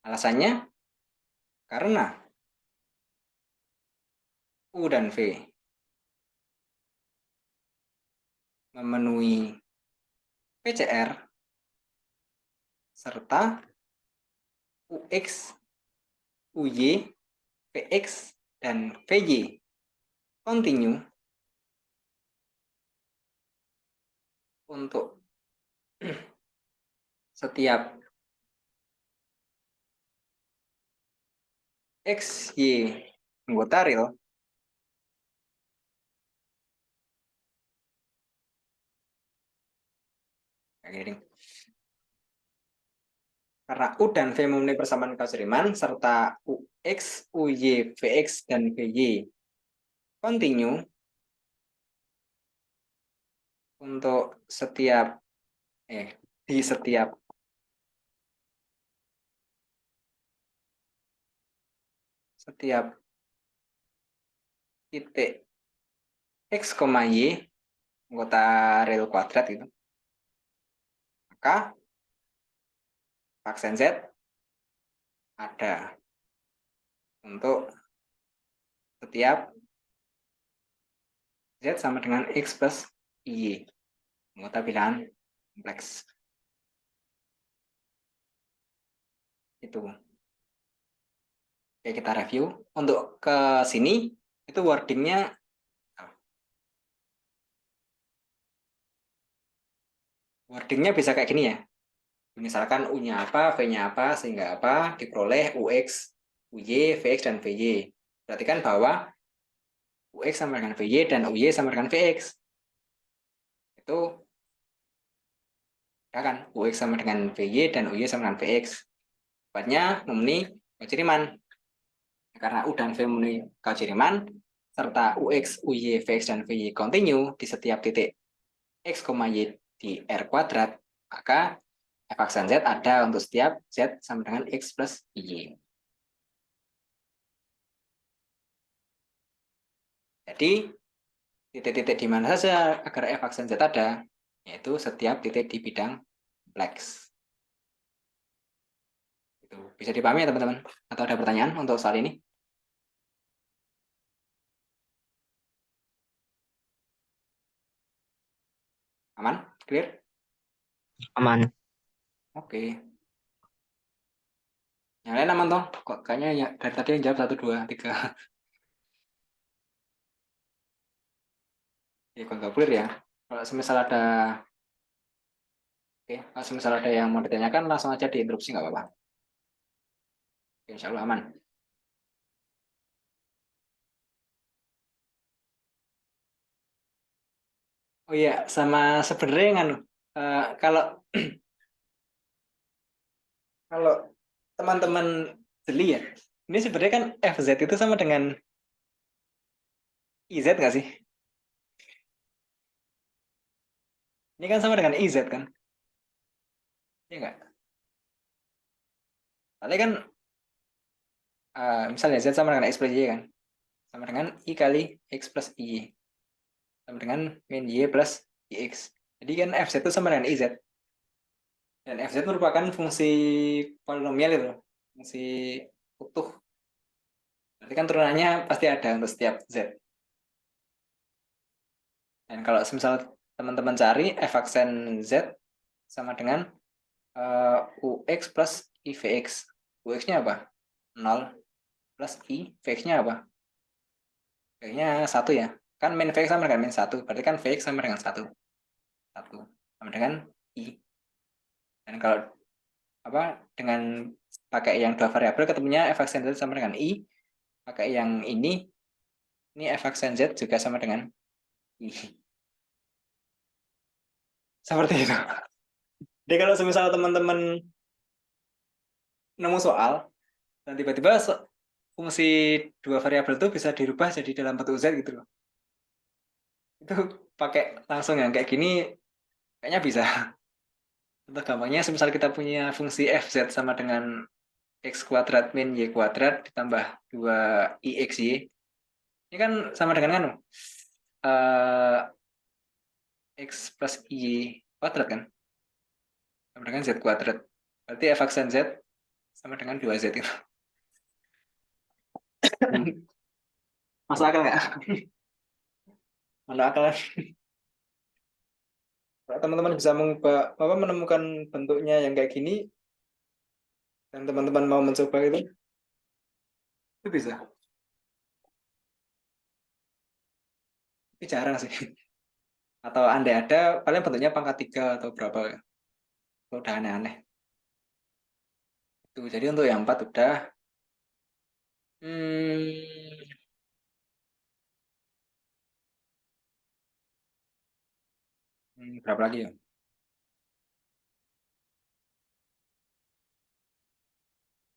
alasannya karena U dan V memenuhi PCR serta UX, UY, VX, dan VY continue untuk setiap X, Y anggota real, karena U dan V memenuhi persamaan Cauchy-Riemann serta UX, UY, VX, dan VY continue untuk di setiap titik X, Y anggota real kuadrat itu, maka aksen Z ada untuk setiap Z sama dengan X plus Y anggota bilangan kompleks. Itu. Oke, kita review. Untuk ke sini itu wordingnya bisa kayak gini ya. Misalkan U-nya apa, V-nya apa, sehingga apa, diperoleh UX UY, VX, dan VY. Perhatikan bahwa UX sama dengan VY dan UY sama dengan VX. Itu ya kan, UX sama dengan VY dan UY sama dengan VX. Tepatnya memenuhi Cauchy-Riemann. Karena U dan V memenuhi Cauchy-Riemann, serta UX, UY, VX, dan VY continue di setiap titik X, Y di R kuadrat, maka f aksen Z ada untuk setiap Z sama dengan X plus Y. Jadi, titik-titik di mana saja agar f aksen Z ada, yaitu setiap titik di bidang kompleks. Itu bisa dipahami ya teman-teman? Atau ada pertanyaan untuk soal ini? Aman? Clear? Aman. Oke. Yang lain aman toh? Kok kayaknya ya, dari tadi yang jawab 1, 2, 3. Ya, kok nggak clear ya? Kalau semisal ada kalau semisal ada yang mau ditanyakan, langsung aja diinterupsi, nggak apa-apa. Insya Allah aman. Oh iya, sama sebenarnya nganu, kalau kalau teman-teman jeli ya, ini sebenarnya kan FZ itu sama dengan IZ nggak sih? Ini kan sama dengan IZ kan? Iya nggak? Tadi kan misalnya Z sama dengan X plus Y kan? Sama dengan I kali X plus Y. Sama dengan min Y plus YX. Jadi kan FZ itu sama dengan IZ. Dan FZ merupakan fungsi polinomial itu. Fungsi utuh. Berarti kan turunannya pasti ada untuk setiap Z. Dan kalau misal teman-teman cari f aksen Z sama dengan UX plus IVX. UX-nya apa? 0 plus I, VX-nya apa? VX-nya 1 ya. Kan min VX sama dengan min 1. Berarti kan VX sama dengan 1. 1 sama dengan I. Dan kalau apa dengan pakai yang dua variabel ketemunya f aksen Z sama dengan I. Pakai yang ini f aksen Z juga sama dengan I. Seperti itu. Jadi kalau misalnya teman-teman nemu soal dan tiba-tiba fungsi dua variabel itu bisa dirubah jadi dalam bentuk Z gitu loh. Itu pakai langsung yang kayak gini kayaknya bisa. Contoh gampangnya misal kita punya fungsi fz sama dengan x kuadrat min y kuadrat ditambah 2ixy. Ini kan sama dengan kan x plus y kuadrat kan? Sama dengan z kuadrat. Berarti f aksen z sama dengan 2z itu. Masuk akal nggak? Masuk akal. Kalau teman-teman bisa menemukan bentuknya yang kayak gini, dan teman-teman mau mencoba itu bisa. Tapi jarang sih. Atau andai ada, paling bentuknya pangkat 3 atau berapa. Udah aneh-aneh. Tuh, jadi untuk yang 4 udah. Berapa lagi ya?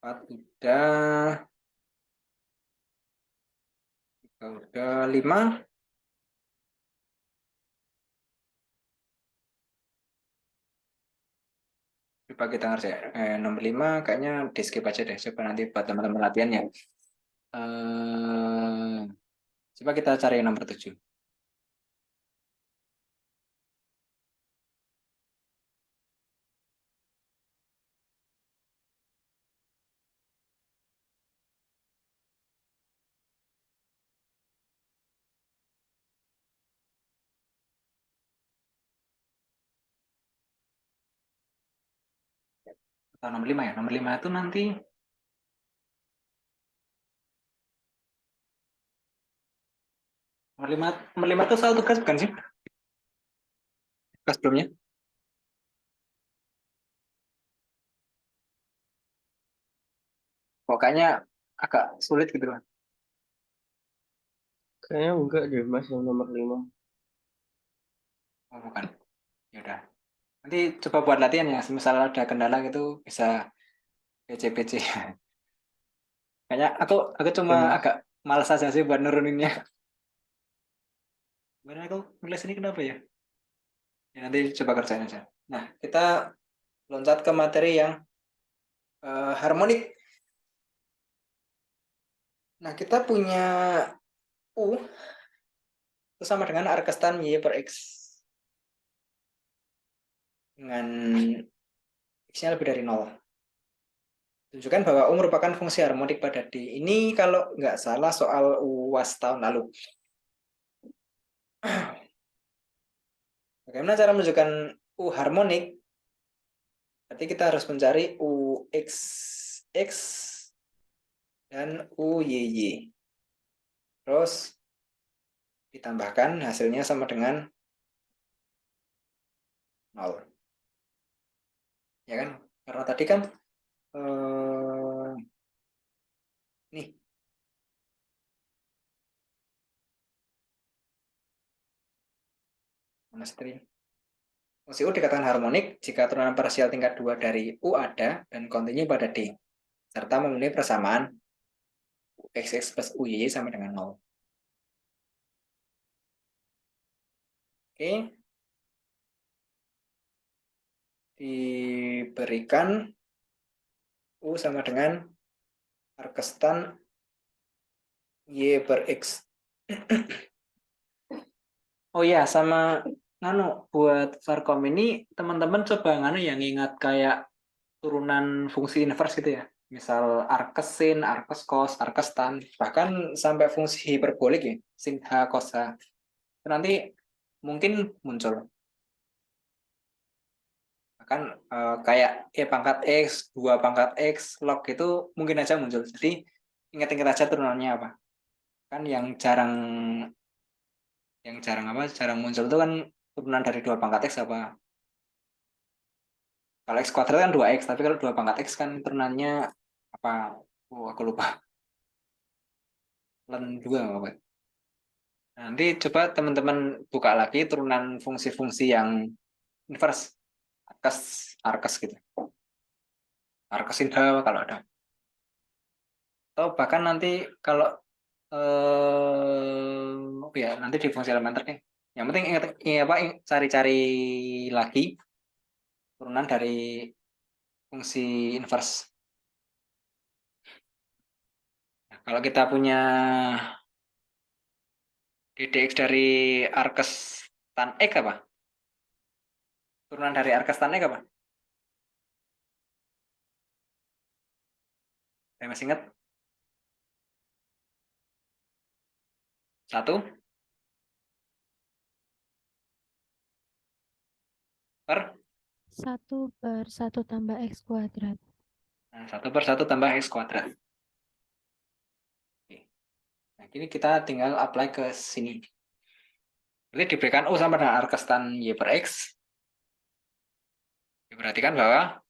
4 udah. 3 udah. 5. Coba kita ngerjain. Nomor 5 kayaknya di skip aja deh. Coba nanti buat teman-teman latihan ya. Coba kita cari nomor 7. Atau nomor 5 ya. Nomor 5 itu nanti nomor 5 itu soal tugas bukan sih? Tugas sebelumnya. Pokoknya agak sulit gitu kan. Kayaknya enggak deh Mas yang nomor 5. Oh, bukan. Ya udah. Nanti coba buat latihan ya. Misal ada kendala gitu bisa PC-PC. Kayaknya aku cuma Ya Mas. agak malas aja sih buat nuruninnya. Gimana aku nulis ini kenapa ya? Ya nanti coba kerjain aja. Nah, kita loncat ke materi yang harmonik. Nah, kita punya U itu sama dengan arkestan Y per X. Dengan X-nya lebih dari 0. Tunjukkan bahwa U merupakan fungsi harmonik pada D. Ini kalau nggak salah soal UAS tahun lalu. Bagaimana cara menunjukkan U harmonik? Berarti kita harus mencari UXX dan UYY. Terus ditambahkan hasilnya sama dengan 0. Ya kan? Karena tadi kan nih monastri. Fungsi U dikatakan harmonik jika turunan parsial tingkat 2 dari U ada dan kontinu pada D, serta memenuhi persamaan UXX plus UYY sama dengan 0. Oke. Diberikan U sama dengan arkestan Y per X. Oh ya, sama buat Varkom ini teman-teman coba yang ingat kayak turunan fungsi inverse gitu ya. Misal arkesin, arkeskos, arkestan, bahkan sampai fungsi hiperbolik ya, sin H, cos H. Nanti mungkin muncul. Bahkan kayak E pangkat X, 2 pangkat X, log itu mungkin aja muncul. Jadi ingat-ingat aja turunannya apa. Kan jarang muncul itu kan turunan dari 2 pangkat X apa. Kalau X kuadrat kan 2X, tapi kalau 2 pangkat X kan turunannya apa? Oh, aku lupa. Len 2 apa. Nanti coba teman-teman buka lagi turunan fungsi-fungsi yang inverse. Arkes, arkes gitu. Arkesin H kalau ada. Atau bahkan nanti kalau ya nanti di fungsi elementer deh. Yang penting ingat cari-cari lagi turunan dari fungsi inverse. Nah, kalau kita punya ddx dari arkes tan X apa? Turunan dari arkes tan X apa? Saya masih ingat? 1 per 1/1 tambah X kuadrat. 1/1 tambah X kuadrat. Oke. Nah, ini kita tinggal apply ke sini. Jadi diberikan U sama dengan arkes tan Y per X. Diperhatikan bahwa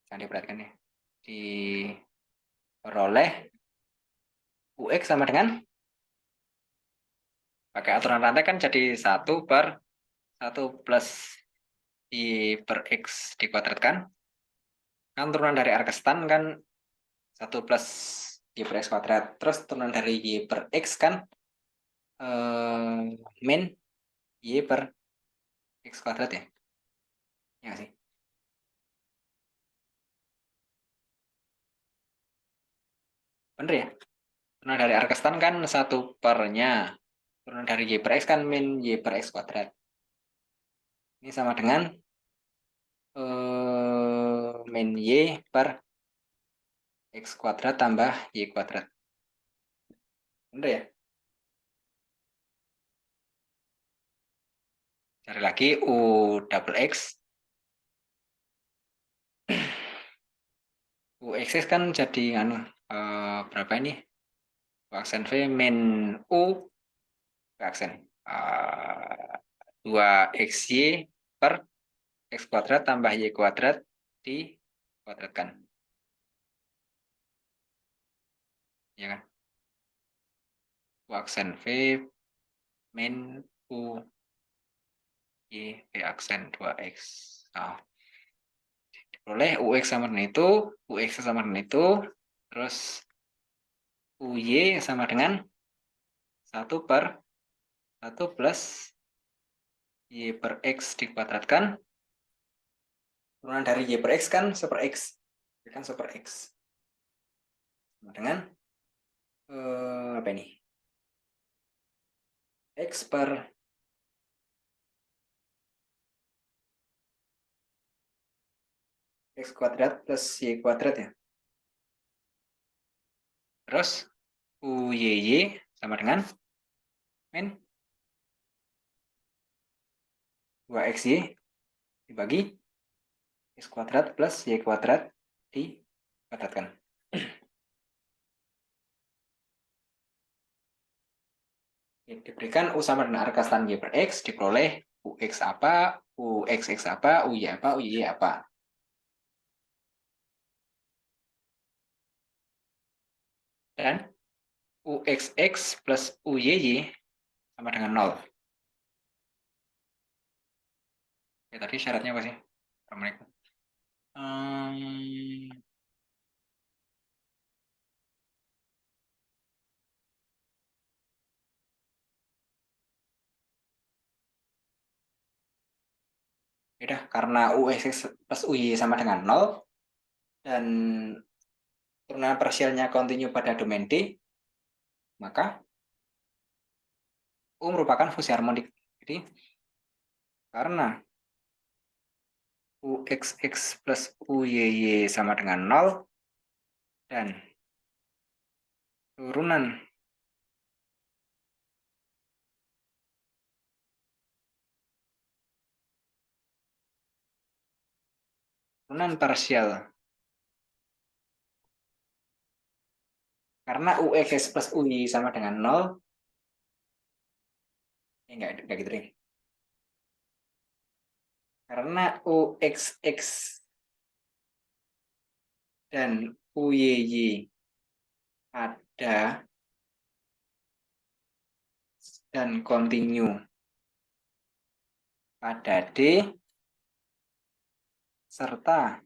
jangan diperhatikan ya. Diperoleh UX sama dengan pakai aturan rantai kan jadi 1/1 plus Y per X dikuadratkan. Kan turunan dari arkestan kan 1 plus Y per X kuadrat. Terus turunan dari Y per X kan min Y per X kuadrat ya. Ya sih. Bener ya? Turunan dari arkestan kan 1/nya. Turunan dari Y per X kan min Y per X kuadrat. Ini sama dengan min Y per X kuadrat tambah Y kuadrat. Bener ya? Cari lagi U double X. UXX kan jadi berapa ini? Aksen V min U aksen 2XY per X kuadrat tambah Y kuadrat dikuadratkan. Ya kan? U aksen V min U Y V aksen 2X. Nah, diperoleh UX sama dengan itu, UX sama dengan itu, terus UY sama dengan 1 per 1 plus Y per X dikuadratkan. Turunan dari Y per X kan super X. Ya kan super X. Sama dengan apa ini? X per X kuadrat plus Y kuadrat ya. Terus UYY sama dengan min 2XY dibagi X kuadrat plus Y kuadrat dikuadratkan. Diberikan U sama dengan arkasan Y per X, diperoleh UX apa, UXX apa, UY apa, UY apa. Dan UXX plus UYY sama dengan 0. Ya, tadi syaratnya apa sih? Assalamualaikum. Udah, karena UXX plus UY sama dengan 0 dan turunan parsialnya kontinu pada domain D, maka U merupakan fungsi harmonik. Jadi karena UXX plus UYY sama dengan 0 dan turunan parsial karena UXX plus UY sama dengan 0, enggak gitu deh. Karena UXX dan UYY ada dan kontinu pada D serta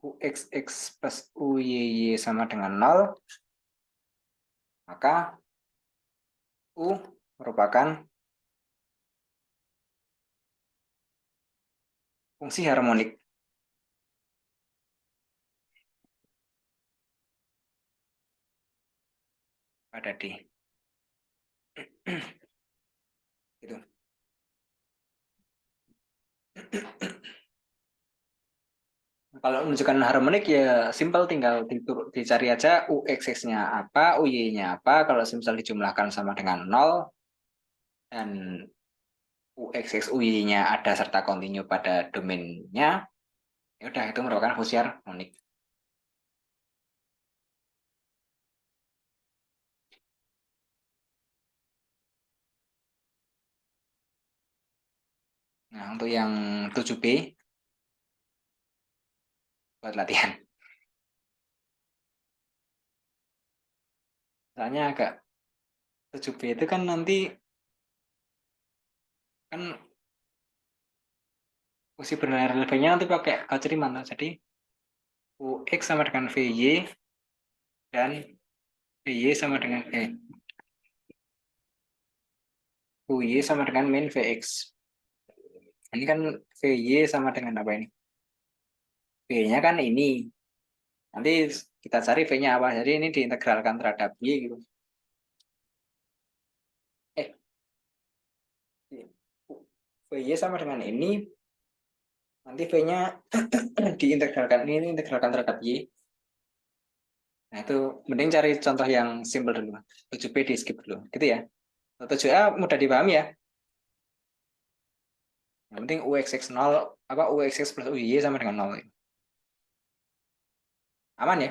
UXX plus UYY sama dengan 0, maka U merupakan fungsi harmonik. Pada D. Gitu. Kalau menunjukkan harmonik ya simpel, tinggal dicari aja UXX-nya apa, UY-nya apa. Kalau misal dijumlahkan sama dengan 0 dan UXX UY-nya ada serta kontinu pada domainnya, ya udah itu merupakan fungsi harmonik. Nah, untuk yang 7B buat latihan. Soalnya agak 7B itu kan nanti kan fungsi bernilai relevannya nanti pakai Cauchy-Riemann. Jadi UX sama dengan VY dan VY sama dengan UY sama dengan min VX. Ini kan VY sama dengan apa ini? V-nya kan ini. Nanti kita cari V-nya apa. Jadi ini diintegralkan terhadap Y gitu. VY sama dengan ini. Nanti V-nya diintegralkan ini integralkan terhadap Y. Nah itu mending cari contoh yang simple dulu. 7B di skip dulu. Gitu ya. 7A mudah dipahami ya. Yang penting UXX 0 apa UXX plus UY sama dengan 0. Aman ya?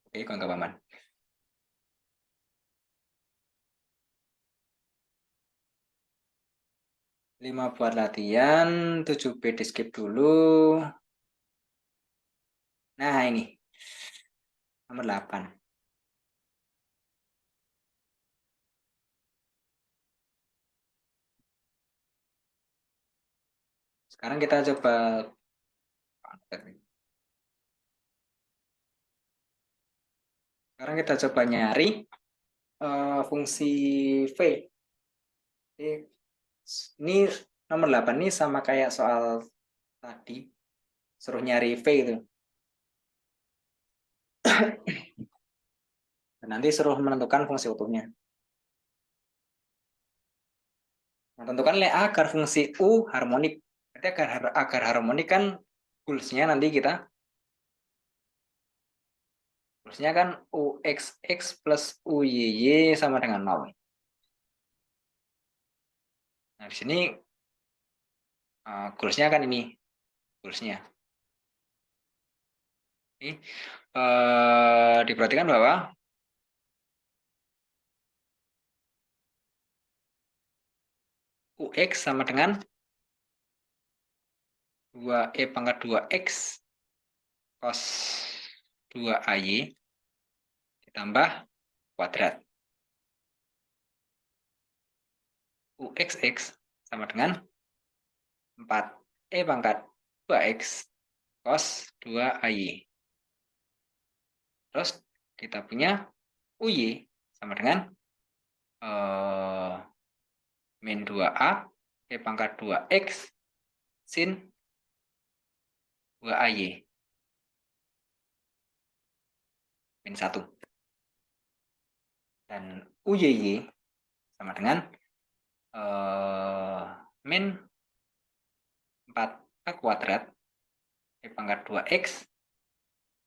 Oke, kawan aman. 5 buat latihan, 7B di skip dulu. Nah, ini nomor 8. Sekarang kita coba nyari fungsi V. Ini nomor 8 ini sama kayak soal tadi, suruh nyari V itu. Dan nanti suruh menentukan fungsi utuhnya. Nah, tentukan agar fungsi U harmonik. Berarti agar harmonik kan goals-nya nanti goals-nya kan UXX plus UYY sama dengan 0. Nah, di sini goals-nya kan ini. Goals-nya. Ini diperhatikan bahwa UX sama dengan 2E pangkat 2X cos 2AY ditambah kuadrat. UXX sama dengan 4E pangkat 2X cos 2AY. Terus kita punya UY sama dengan min 2A E pangkat 2X sin 2AY min 1. Dan UYY sama dengan min 4A kuadrat E pangkat 2X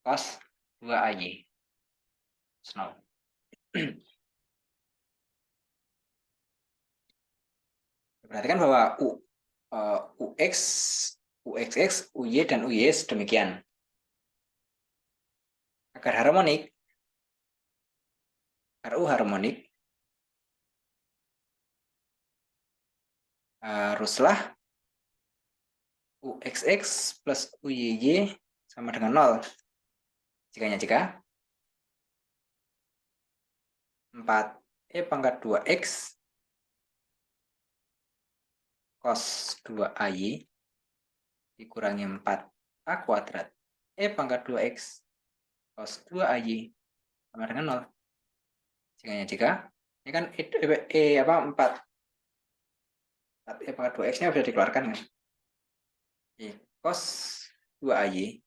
cos 2AY. 0. Perhatikan bahwa UX, UXX, UY, dan UY demikian. Agar harmonik, agar U harmonik, haruslah UXX plus UYY sama dengan 0. Jika 4E pangkat 2X cos 2AY dikurangi 4A kuadrat E pangkat 2X cos 2AY sama dengan 0. Jika ini kan 4 E pangkat 2X-nya sudah dikeluarkan kan? Cos 2AY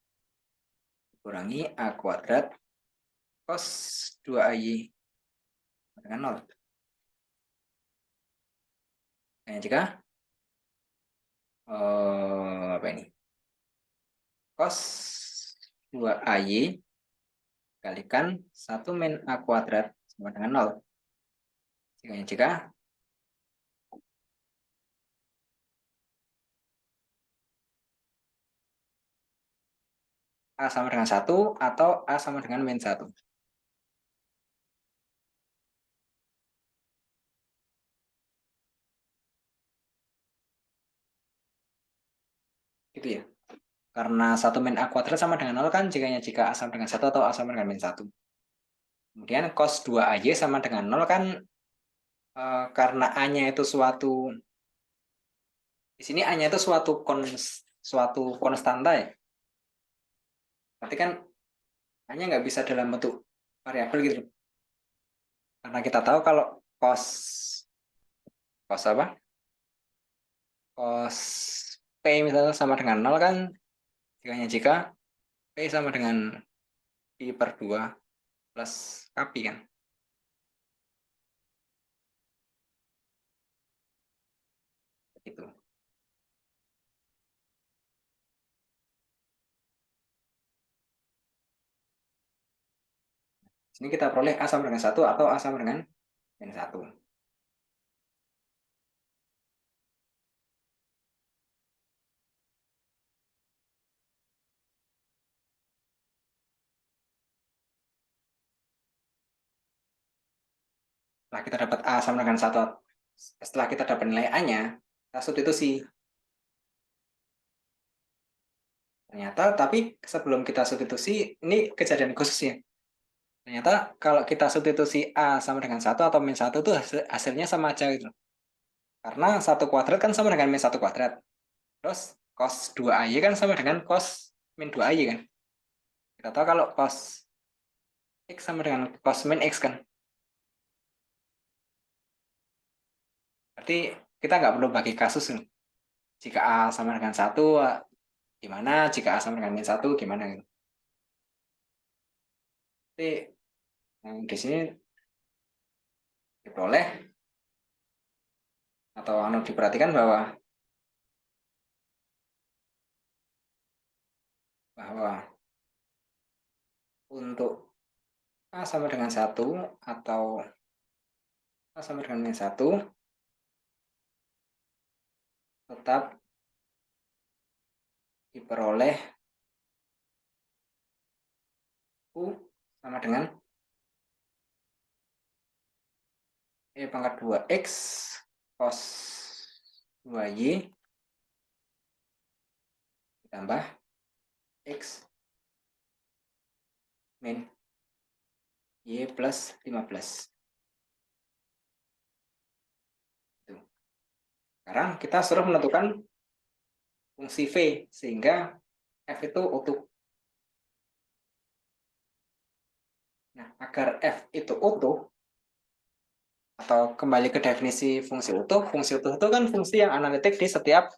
dikurangi A kuadrat cos 2AY dengan 0. Nah, jika apa ini? Cos 2AY kalikan 1 min A kuadrat sama dengan 0. Jika A sama dengan 1 atau A sama dengan min 1. Gitu ya. Karena 1 min A kuadrat sama dengan 0 kan jika A sama dengan 1 atau A sama dengan min 1. Kemudian cos 2AY sama dengan 0 kan karena A-nya itu suatu, di sini A-nya itu suatu konstanta ya. Berarti kan A-nya nggak bisa dalam bentuk variabel gitu. Karena kita tahu kalau cos apa? Cos P misalnya sama dengan 0 kan jika P sama dengan Pi per 2 plus KP kan. Gitu. Sini kita peroleh A sama dengan 1 atau A sama dengan min 1. Setelah kita dapat A sama dengan 1, setelah kita dapat nilai A-nya, kita substitusi. Ternyata, tapi sebelum kita substitusi, ini kejadian khususnya. Ternyata kalau kita substitusi A sama dengan 1 atau min 1 itu hasilnya sama aja gitu. Karena 1 kuadrat kan sama dengan min 1 kuadrat. Terus cos 2AY kan sama dengan cos min 2AY kan. Kita tahu kalau cos X sama dengan cos min X kan. Berarti kita nggak perlu bagi kasus nih. Jika A sama dengan 1, gimana? Jika A sama dengan min 1, gimana gitu. Jadi di sini diperoleh atau diperhatikan bahwa untuk A sama dengan 1 atau A sama dengan min 1 tetap diperoleh U sama dengan E pangkat 2X cos 2Y ditambah X min Y plus 15. Sekarang kita suruh menentukan fungsi V sehingga F itu utuh. Nah, agar F itu utuh, atau kembali ke definisi fungsi utuh itu kan fungsi yang analitik di setiap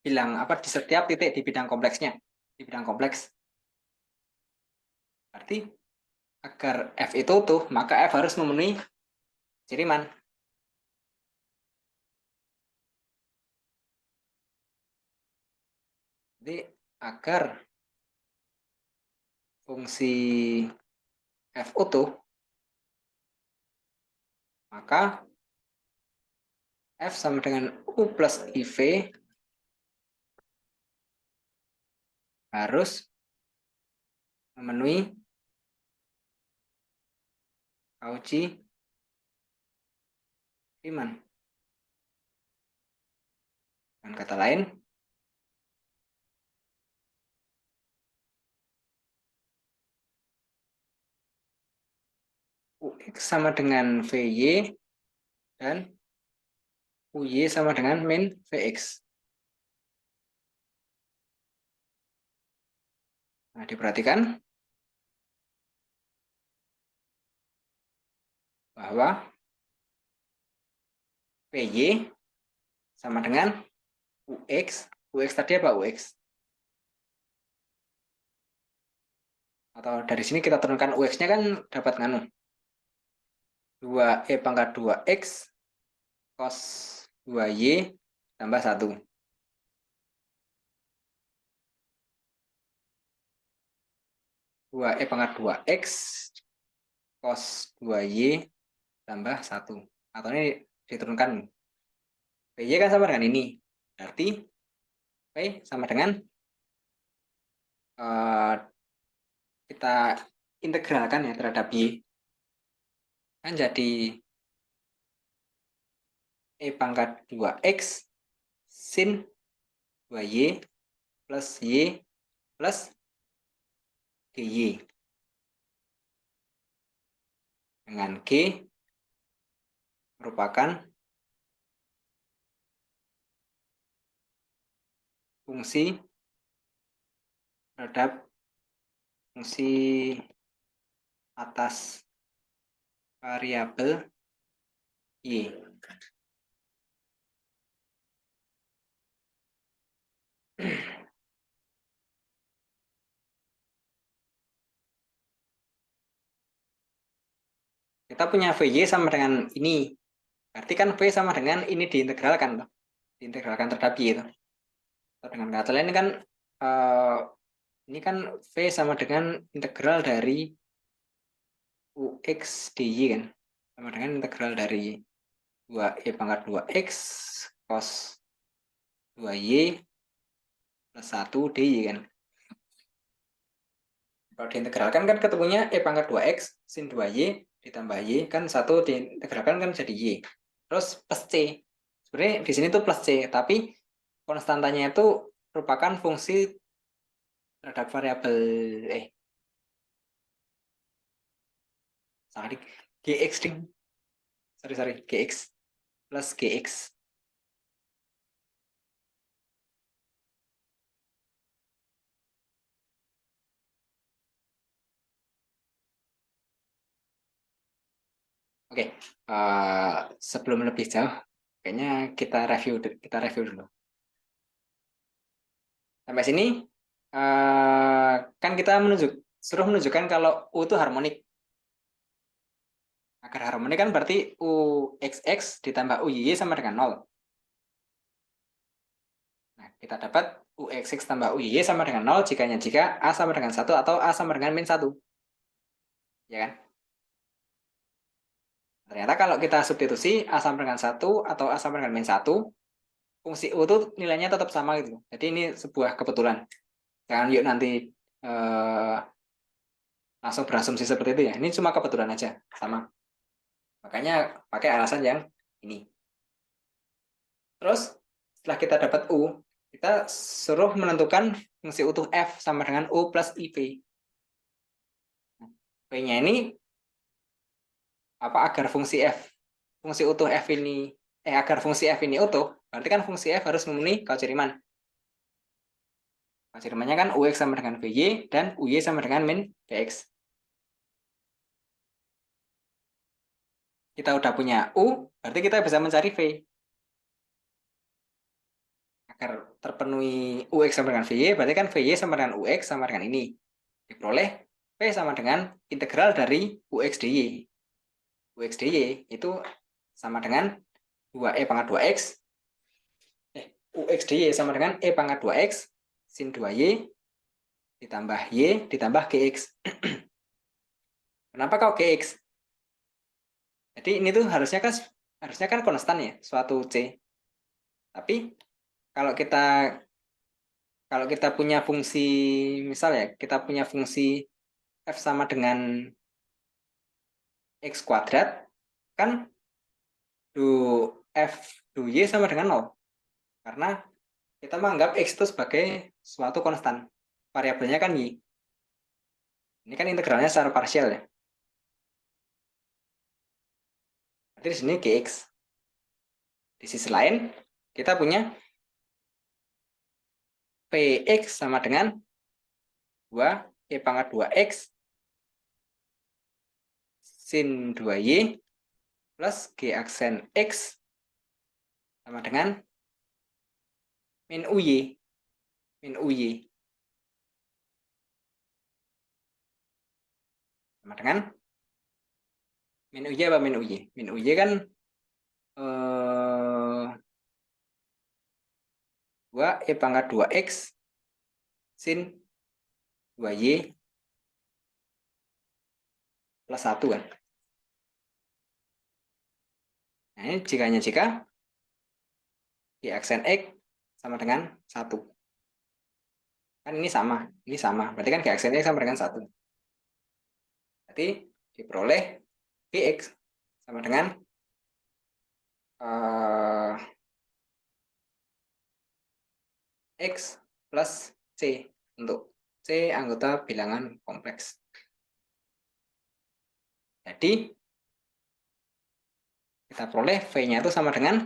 di setiap titik di bidang kompleksnya, di bidang kompleks. Berarti agar F itu utuh, maka F harus memenuhi ciri Riemann. Jadi agar fungsi F utuh, maka F sama dengan U plus IV harus memenuhi Cauchy Riemann. Dengan kata lain, UX sama dengan VY dan UY sama dengan min VX. Nah, diperhatikan bahwa VY sama dengan UX. UX tadi apa UX? Atau dari sini kita turunkan UX-nya kan dapat nganu. 2E pangkat 2X cos 2Y tambah 1. 2E pangkat 2X cos 2Y tambah 1. Atau ini diturunkan. PY kan sama dengan ini. Berarti P sama dengan kita integralkan ya terhadap Y. Kan jadi E pangkat 2X sin 2Y plus Y plus GY. Dengan G merupakan fungsi terhadap fungsi atas variabel Y. Kita punya VY sama dengan ini. Berarti kan V sama dengan ini diintegralkan. Diintegralkan terhadap Y itu. Dengan kata lain ini kan V sama dengan integral dari UX dy kan. Sama dengan integral dari 2E pangkat 2X cos 2Y plus 1 dy kan. Kalau diintegralkan kan ketemunya E pangkat 2X sin 2Y ditambah Y kan 1 diintegralkan kan jadi Y. Terus plus C. Sebenarnya di sini tuh plus C, tapi konstantanya itu merupakan fungsi terhadap variabel sorry, gx ding. Sorry, gx plus gx. Oke, sebelum lebih jauh, kayaknya kita review dulu. Sampai sini, kan kita suruh menunjukkan kalau U itu harmonik. Agar harmonik kan berarti UXX ditambah UYY sama dengan 0. Nah, kita dapat UXX tambah UYY sama dengan 0 jika A sama dengan 1 atau A sama dengan min 1. Ya kan? Ternyata kalau kita substitusi A sama dengan 1 atau A sama dengan min 1, fungsi U itu nilainya tetap sama gitu. Jadi ini sebuah kebetulan. Jangan yuk nanti langsung berasumsi seperti itu ya. Ini cuma kebetulan aja, sama. Makanya pakai alasan yang ini. Terus setelah kita dapat U, kita suruh menentukan fungsi utuh F sama dengan U plus IV. P-nya ini agar fungsi utuh F ini agar fungsi F ini utuh, berarti kan fungsi F harus memenuhi Cauchy-Riemann. Cauchy-Riemann-nya kan UX sama dengan VY dan UY sama dengan min VX. Kita udah punya U, berarti kita bisa mencari V. Agar terpenuhi UX sama dengan VY, berarti kan VY sama dengan UX sama dengan ini. Diperoleh V sama dengan integral dari UX dy. UX dy itu sama dengan 2E pangkat 2X. UX dy sama dengan E pangkat 2X sin 2Y ditambah Y ditambah GX. Kenapa kok GX? Jadi ini tuh harusnya kan konstan ya, suatu C. Tapi kalau kita punya fungsi, misal ya, kita punya fungsi F sama dengan X kuadrat, kan F du Y sama dengan 0. Karena kita menganggap X itu sebagai suatu konstan. Variabelnya kan Y. Ini kan integralnya secara parsial ya. Berarti di sini GX. Di sisi lain, kita punya Vx sama dengan 2E pangkat 2X sin 2Y plus G aksen X sama dengan min UY. Sama dengan min UY apa min UY? Min UY kan 2E pangkat 2X sin 2Y plus 1 kan. Nah, ini jika G aksen X sama dengan 1. Kan ini sama. Berarti kan G aksen X sama dengan 1. Berarti diperoleh Gx sama dengan X plus C untuk C anggota bilangan kompleks. Jadi kita peroleh V-nya itu sama dengan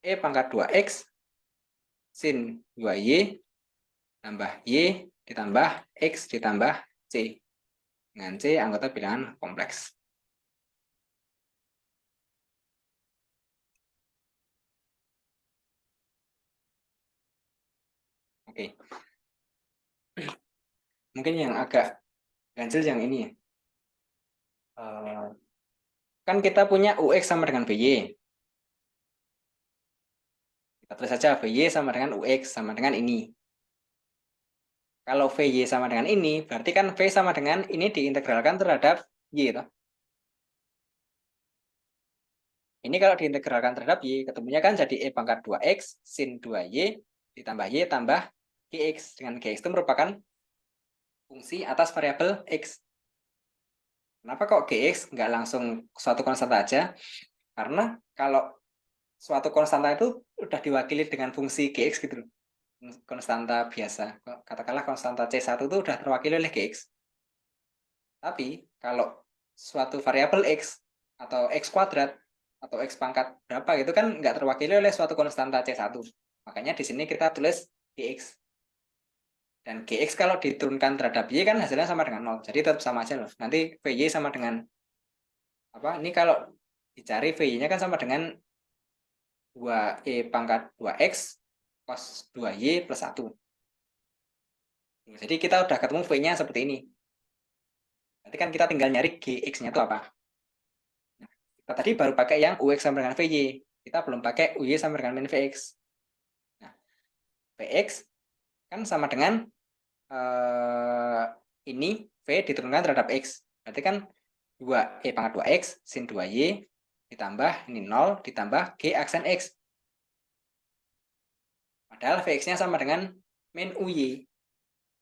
E pangkat 2X sin 2Y tambah Y ditambah X ditambah C. Dengan C anggota bilangan kompleks. Oke. Mungkin yang agak ganjil yang ini ya. Kan kita punya UX sama dengan VY. Kita tulis saja VY sama dengan UX sama dengan ini. Kalau VY sama dengan ini, berarti kan V sama dengan ini diintegralkan terhadap Y. Toh. Ini kalau diintegralkan terhadap Y, ketemunya kan jadi E pangkat 2X sin 2Y ditambah Y tambah GX. Dengan GX itu merupakan fungsi atas variabel X. Kenapa kok GX nggak langsung suatu konstan aja? Karena kalau suatu konstanta itu udah diwakili dengan fungsi Gx gitu loh. Konstanta biasa. Katakanlah konstanta C1 itu udah terwakili oleh Gx. Tapi kalau suatu variabel X atau X kuadrat atau X pangkat berapa gitu kan nggak terwakili oleh suatu konstanta C1. Makanya di sini kita tulis Gx. Dan Gx kalau diturunkan terhadap Y kan hasilnya sama dengan 0. Jadi tetap sama aja loh. Nanti Vy sama dengan apa? Ini kalau dicari Vy-nya kan sama dengan 2E pangkat 2X cos 2Y plus 1. Jadi kita udah ketemu V-nya seperti ini. Nanti kan kita tinggal nyari Gx-nya itu apa. Nah, kita tadi baru pakai yang Ux sama dengan Vy. Kita belum pakai Uy sama dengan min Vx. Nah, Vx kan sama dengan ini V diturunkan terhadap X. Berarti kan 2E pangkat 2X sin 2Y ditambah ini 0 ditambah G aksen X. Padahal Vx-nya sama dengan min Uy.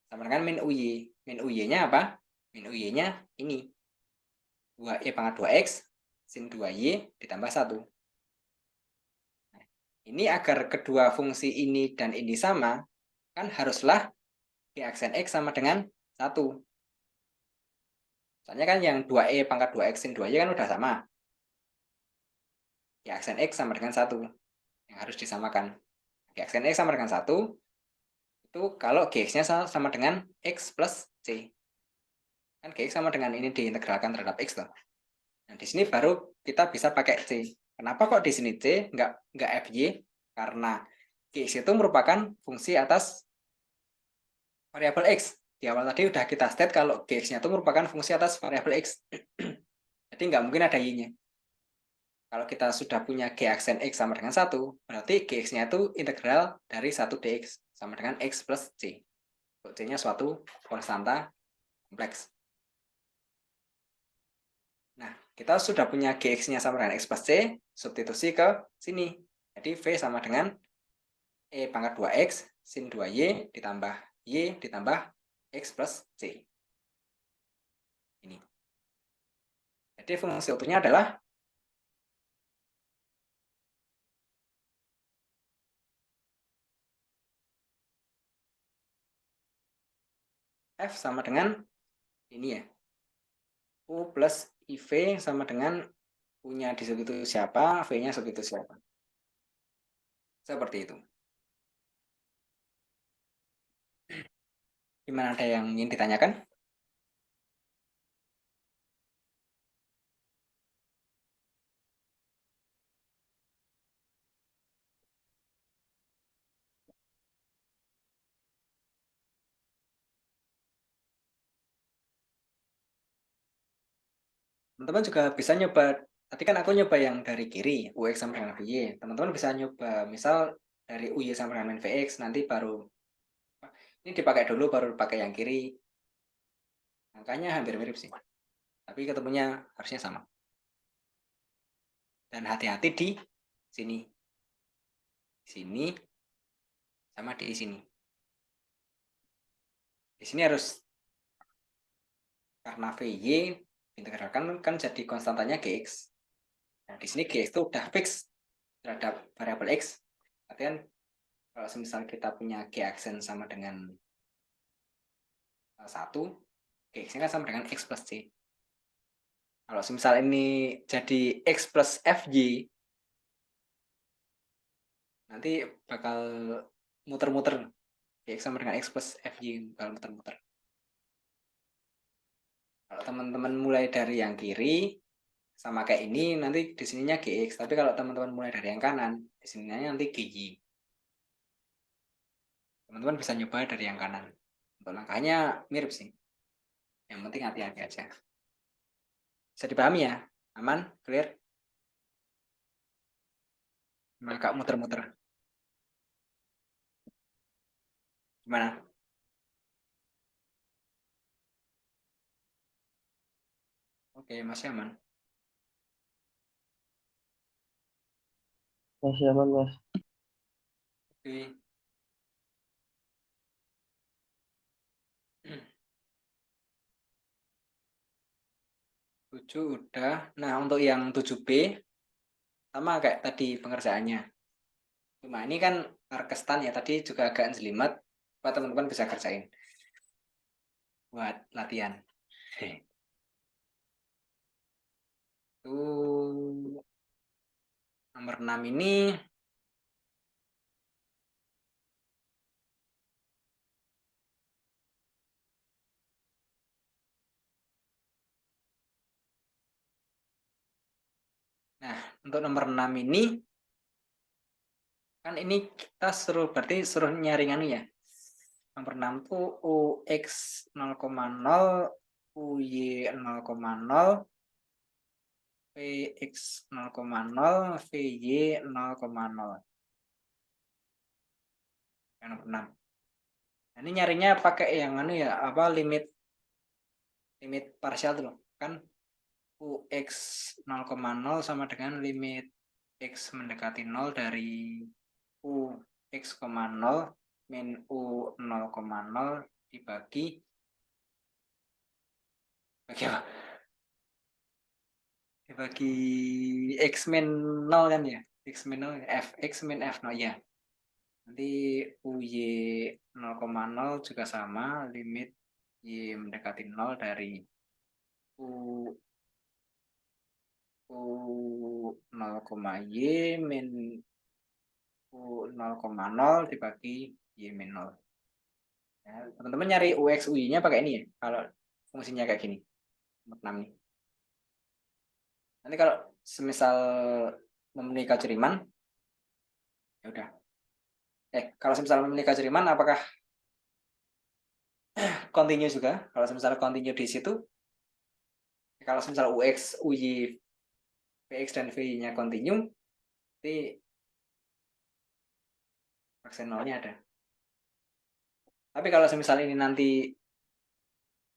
Sama dengan min Uy. Min Uy-nya apa? Min Uy-nya ini. 2E pangkat 2X sin 2Y ditambah 1. Nah, ini agar kedua fungsi ini dan ini sama, kan haruslah G aksen X sama dengan 1. Soalnya kan yang 2E pangkat 2X sin 2Y kan udah sama. G aksen X sama dengan 1. Yang harus disamakan. G aksen X sama dengan 1. Itu kalau Gx-nya sama dengan X plus C. Kan Gx sama dengan ini diintegralkan terhadap X tuh. Nah, di sini baru kita bisa pakai C. Kenapa kok di sini C, nggak Fy? Karena Gx itu merupakan fungsi atas variabel X. Di awal tadi udah kita state kalau Gx-nya itu merupakan fungsi atas variabel X. Jadi nggak mungkin ada Y-nya. Kalau kita sudah punya G aksen X sama dengan 1, berarti Gx-nya itu integral dari 1 dx sama dengan X plus C. C-nya suatu konstanta kompleks. Nah, kita sudah punya Gx-nya sama dengan X plus C, substitusi ke sini. Jadi V sama dengan E pangkat 2X sin 2Y ditambah Y ditambah X plus C. Ini. Jadi fungsi utuhnya adalah F sama dengan ini ya. U plus IV sama dengan U-nya di sub itu siapa, V-nya sub itu siapa. Seperti itu. Gimana, ada yang ingin ditanyakan? Teman-teman juga bisa nyoba, tadi kan aku nyoba yang dari kiri, UX sama dengan VY. Teman-teman bisa nyoba, misal dari UY sama dengan VX, nanti baru, ini dipakai dulu, baru pakai yang kiri. Angkanya hampir mirip sih. Tapi ketemunya harusnya sama. Dan hati-hati di sini. Sini, sama di sini. Di sini harus, karena VY integralkan kan jadi konstantanya Gx. Nah, di sini Gx itu udah fix terhadap variabel X. Artinya kalau misal kita punya G aksen sama dengan 1, Gx-nya kan sama dengan X plus C. Kalau misal ini jadi X plus Fy, nanti bakal muter-muter. Gx sama dengan X plus Fy bakal muter-muter. Kalau teman-teman mulai dari yang kiri, sama kayak ini, nanti di sininya Gx. Tapi kalau teman-teman mulai dari yang kanan, di sininya nanti Gy. Teman-teman bisa nyoba dari yang kanan. Untuk langkahnya mirip sih. Yang penting hati-hati aja. Bisa dipahami ya? Aman? Clear? Agak muter-muter. Gimana? Oke, masih aman. Masih aman, Mas. Oke. Tujuh udah. Nah, untuk yang 7B, sama kayak tadi pengerjaannya. Cuma ini kan Arkestan ya, tadi juga agak jelimet, supaya teman-teman bisa kerjain buat latihan. Tuh nomor 6 ini nah, untuk nomor 6 ini kan ini kita berarti suruh nyari anu ya. Nomor 6 tuh UX 0,0, UY 0,0, VX 0,0, VY 0,0. Yang nomor 6. Nah, ini nyarinya pakai yang anu ya, apa limit parsial tuh loh. Kan UX 0,0 sama dengan limit X mendekati 0 dari UX, 0 min U 0,0 dibagi apa? Dibagi X min 0 kan ya? X min 0, F, X min F 0 ya. Nanti UY 0,0 juga sama, limit Y mendekati 0 dari U 0,Y min U 0,0 dibagi Y min 0. Ya, teman-teman nyari UX UI-nya pakai ini ya, kalau fungsinya kayak gini. Nomor 6 nih. Nanti kalau semisal memenuhi keceriman, ya udah. Kalau semisal memenuhi keceriman, apakah continue juga? Kalau semisal continue di situ, kalau semisal UX, UI, VX dan VY-nya continue, nanti vaksin nolnya ada. Tapi kalau semisal ini nanti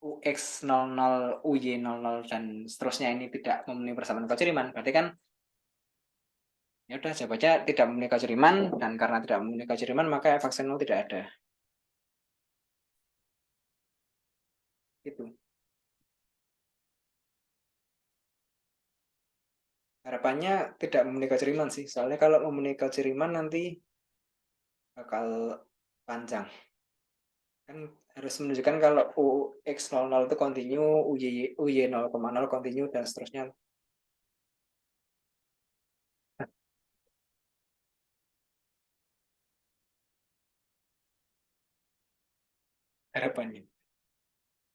UX 00, UY 00 dan seterusnya ini tidak memenuhi persamaan keceriman, berarti kan ya udah saya baca tidak memenuhi keceriman, dan karena tidak memenuhi keceriman maka vaksin nol tidak ada. Gitu. Harapannya tidak memenuhi keceriman sih, soalnya kalau memenuhi keceriman nanti bakal panjang. Kan harus menunjukkan kalau UX00 itu continue, UY 0,0 continue dan seterusnya. Harapannya.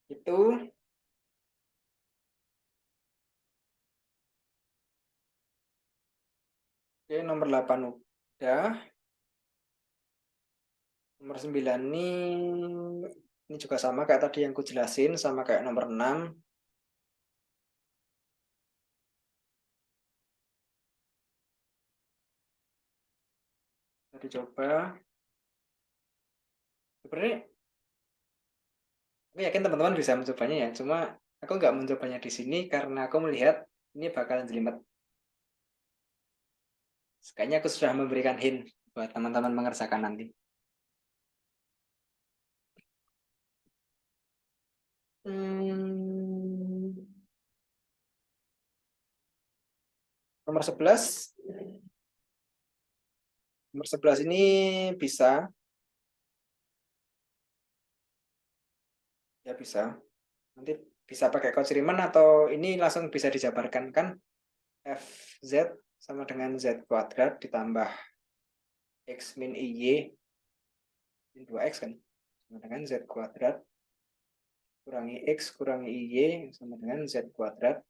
Itu oke, nomor 8 udah. Nomor 9 ini juga sama kayak tadi yang ku jelasin, sama kayak nomor 6. Kita coba. Sebenarnya aku yakin teman-teman bisa mencobanya ya, cuma aku nggak mencobanya di sini karena aku melihat ini bakalan jelimet. Kayaknya aku sudah memberikan hint buat teman-teman mengerjakan nanti. Nomor 11. Nomor 11 ini bisa. Ya bisa. Nanti bisa pakai kode Riemann atau ini langsung bisa dijabarkan kan. Fz sama dengan Z kuadrat ditambah X min IY min 2X kan. Sama dengan Z kuadrat kurangi X kurangi IY sama dengan Z kuadrat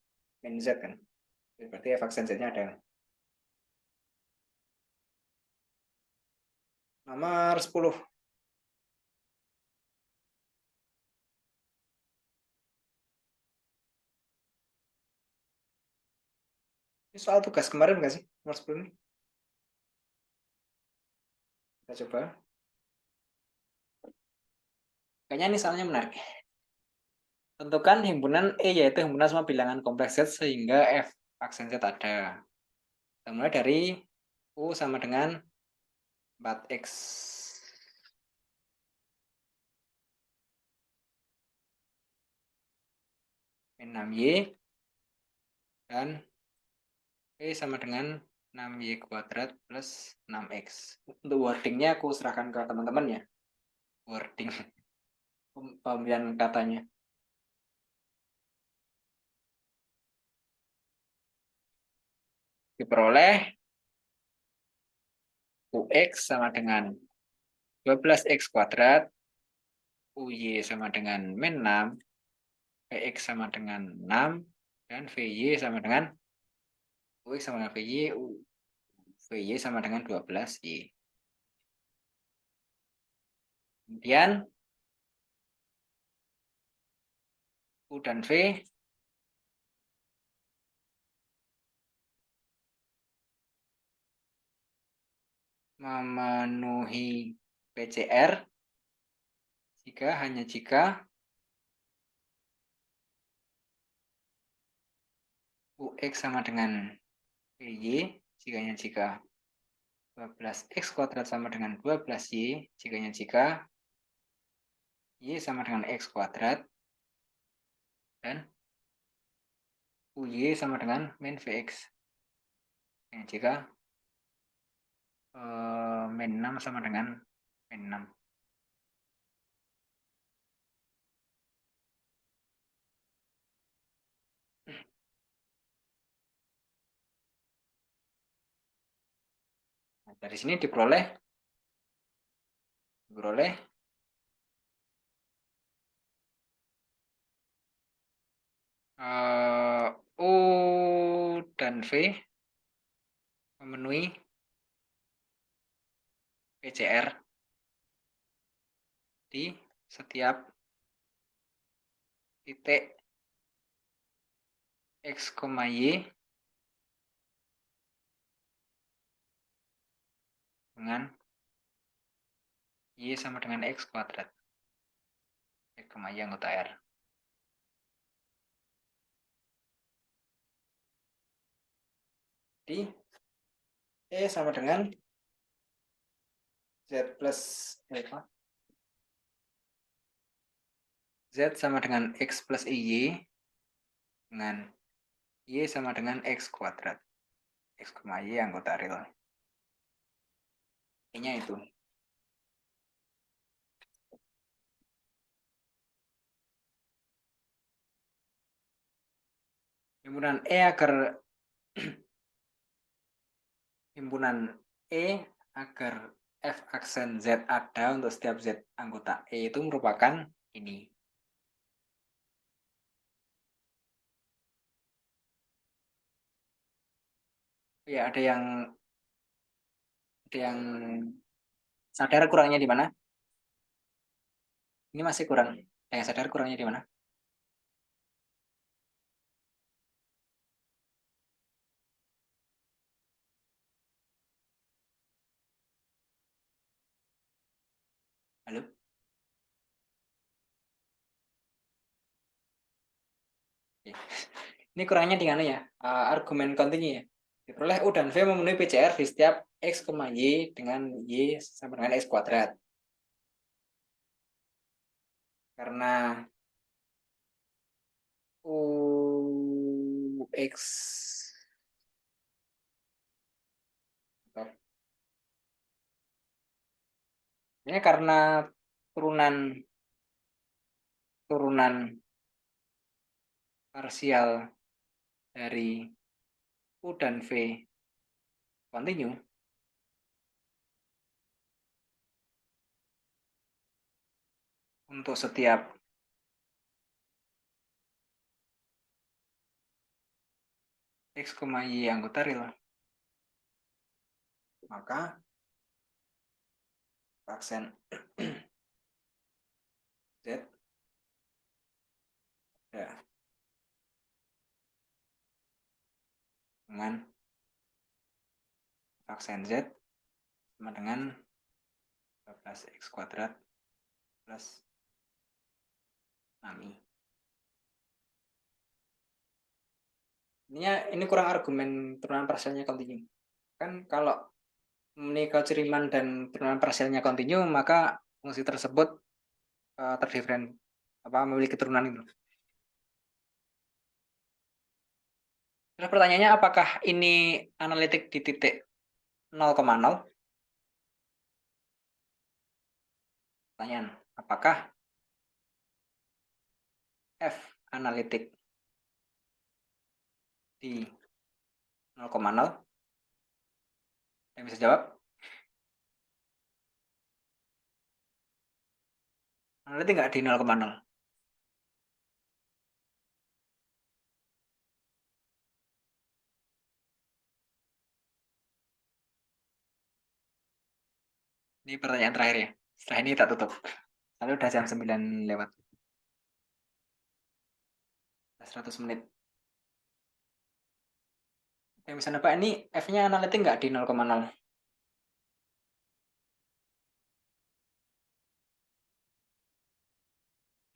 min Z kan. Berarti f aksen Z-nya ada. Nomor 10. Ini soal tugas kemarin nggak sih? Nomor 10 ini. Kita coba. Kayaknya ini soalnya menarik. Tentukan himpunan E yaitu himpunan semua bilangan kompleks Z sehingga F aksen Z ada. Kita mulai dari U sama dengan 4X. Min 6Y dan E sama dengan 6y kuadrat plus 6x. Untuk wordingnya aku serahkan ke teman-teman ya. Wording pemilihan katanya. Diperoleh UX sama dengan 12x kuadrat, UY sama dengan min 6, VX sama dengan 6, dan VY sama dengan UX sama dengan VY sama dengan 12Y. Kemudian U dan V memenuhi PCR hanya jika UX sama dengan VY jika 12x kuadrat sama dengan 12y jika y sama dengan x kuadrat dan UY sama dengan min VX jika min 6 sama dengan min 6. Nah, dari sini diperoleh U dan V memenuhi PCR di setiap titik X, Y dengan Y sama dengan X kuadrat. X, Y anggota R. Di E sama dengan Z plus Z sama dengan X plus Y dengan Y sama dengan X kuadrat. X, Y anggota real. E-nya itu. Himpunan E agar F aksen Z ada untuk setiap Z anggota E itu merupakan ini. Ya, ada yang sadar kurangnya di mana? Ini masih kurang. Ada yang sadar kurangnya di mana? Halo? Oke. Ini kurangnya di mana ya? Argumen kontinu ya. Diperoleh U dan V memenuhi PCR di setiap X, Y dengan Y sama dengan X kuadrat. Karena UX ini karena turunan parsial dari U dan V kontinu, untuk setiap X, Y anggota real, maka aksen Z ya, dengan aksen Z sama dengan 12x kuadrat plus 6i. Ini kurang argumen turunan parsialnya kontinu. Kan kalau memenuhi Cauchy-Riemann dan turunan parsialnya kontinu, maka fungsi tersebut memiliki turunan itu. Terus pertanyaannya, apakah ini analitik di titik 0,0? Pertanyaan, apakah F analitik di 0,0? Yang bisa jawab? Analitik nggak di 0,0? Ini pertanyaan terakhir ya. Setelah ini tak tutup. Lalu udah jam 9 lewat. 100 menit. Yang bisa nebak ini F-nya analitik nggak di 0,0?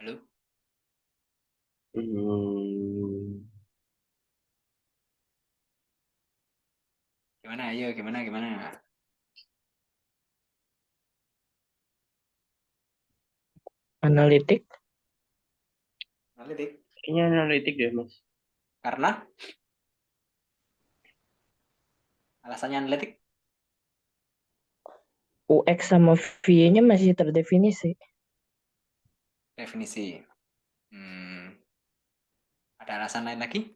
Halo? Gimana? Ayo, gimana? Analitik. Analitik. Kayaknya analitik deh, Mas. Karena? Alasannya analitik? UX sama V-nya masih terdefinisi. Definisi. Ada alasan lain lagi?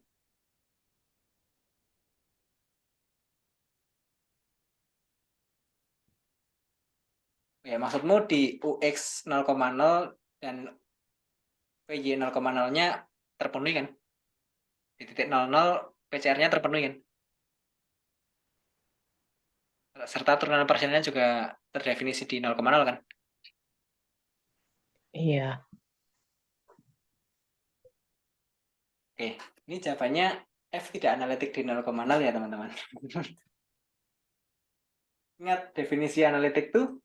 Ya, maksudmu di UX 0,0 dan PY 0,0-nya terpenuhi kan? Di titik 00 PCR-nya terpenuhi kan? Serta turunan parsialnya juga terdefinisi di 0,0 kan? Iya. Oke, ini jawabannya F tidak analitik di 0,0 ya teman-teman. Ingat definisi analitik itu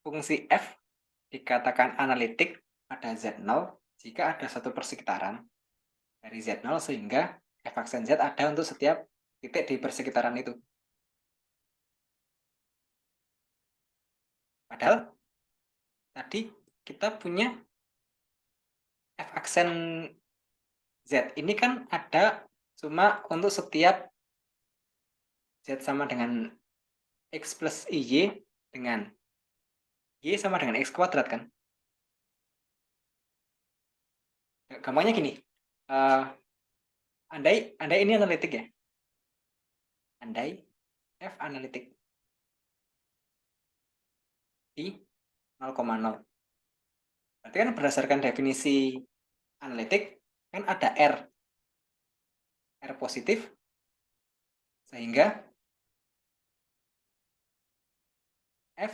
fungsi F dikatakan analitik pada Z0 jika ada satu persekitaran dari Z0 sehingga F aksen Z ada untuk setiap titik di persekitaran itu. Padahal tadi kita punya F aksen Z ini kan ada cuma untuk setiap Z sama dengan X plus IY dengan Y sama dengan X kuadrat kan. Gampangnya gini, andai ini analitik ya. Andai F analitik di 0,0. Berarti kan berdasarkan definisi analitik kan ada R positif sehingga F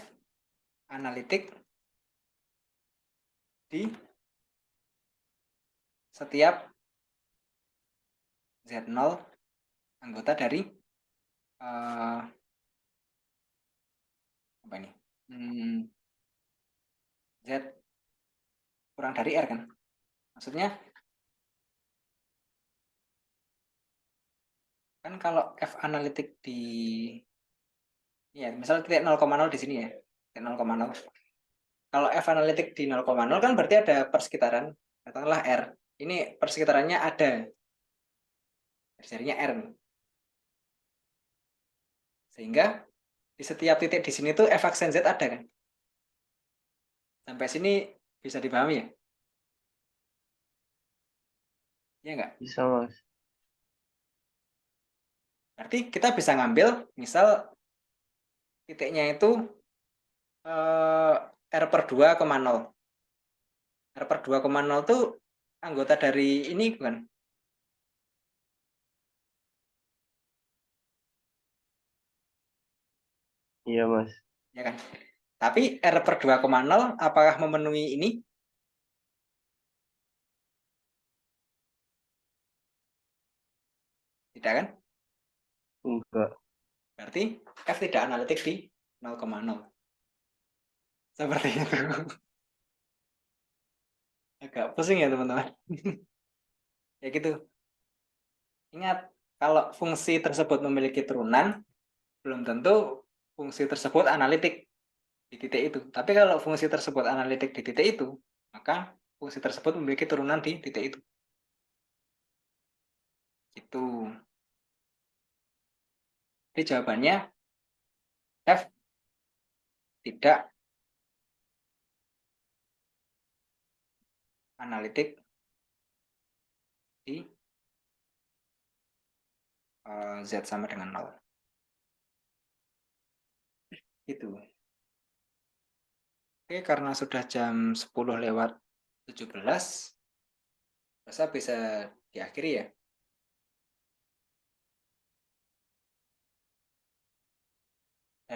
analitik di setiap Z0 anggota dari apa ini? Z kurang dari R kan? Maksudnya kan kalau F analitik di ya misalnya titik 0,0 di sini ya, titik 0,0. Kalau F analitik di 0,0 kan berarti ada persekitaran, katakanlah R. Ini persekitarannya ada, jarinya R. Sehingga di setiap titik di sini tuh F aksen Z ada kan? Sampai sini bisa dipahami ya? Iya nggak? Bisa, Mas. Berarti kita bisa ngambil, misal titiknya itu R per 2,0. R per 2,0 itu anggota dari ini bukan? Iya, Mas. Ya kan? Tapi R per 2,0 apakah memenuhi ini? Tidak kan? Enggak. Berarti F tidak analitik di 0,0. Seperti itu. Agak pusing ya teman-teman. Ya gitu. Ingat, kalau fungsi tersebut memiliki turunan, belum tentu fungsi tersebut analitik di titik itu. Tapi kalau fungsi tersebut analitik di titik itu, maka fungsi tersebut memiliki turunan di titik itu. Gitu. Jadi jawabannya F tidak analitik di Z sama dengan 0. Gitu. Oke, karena sudah jam 10 lewat 17, rasa bisa diakhiri ya.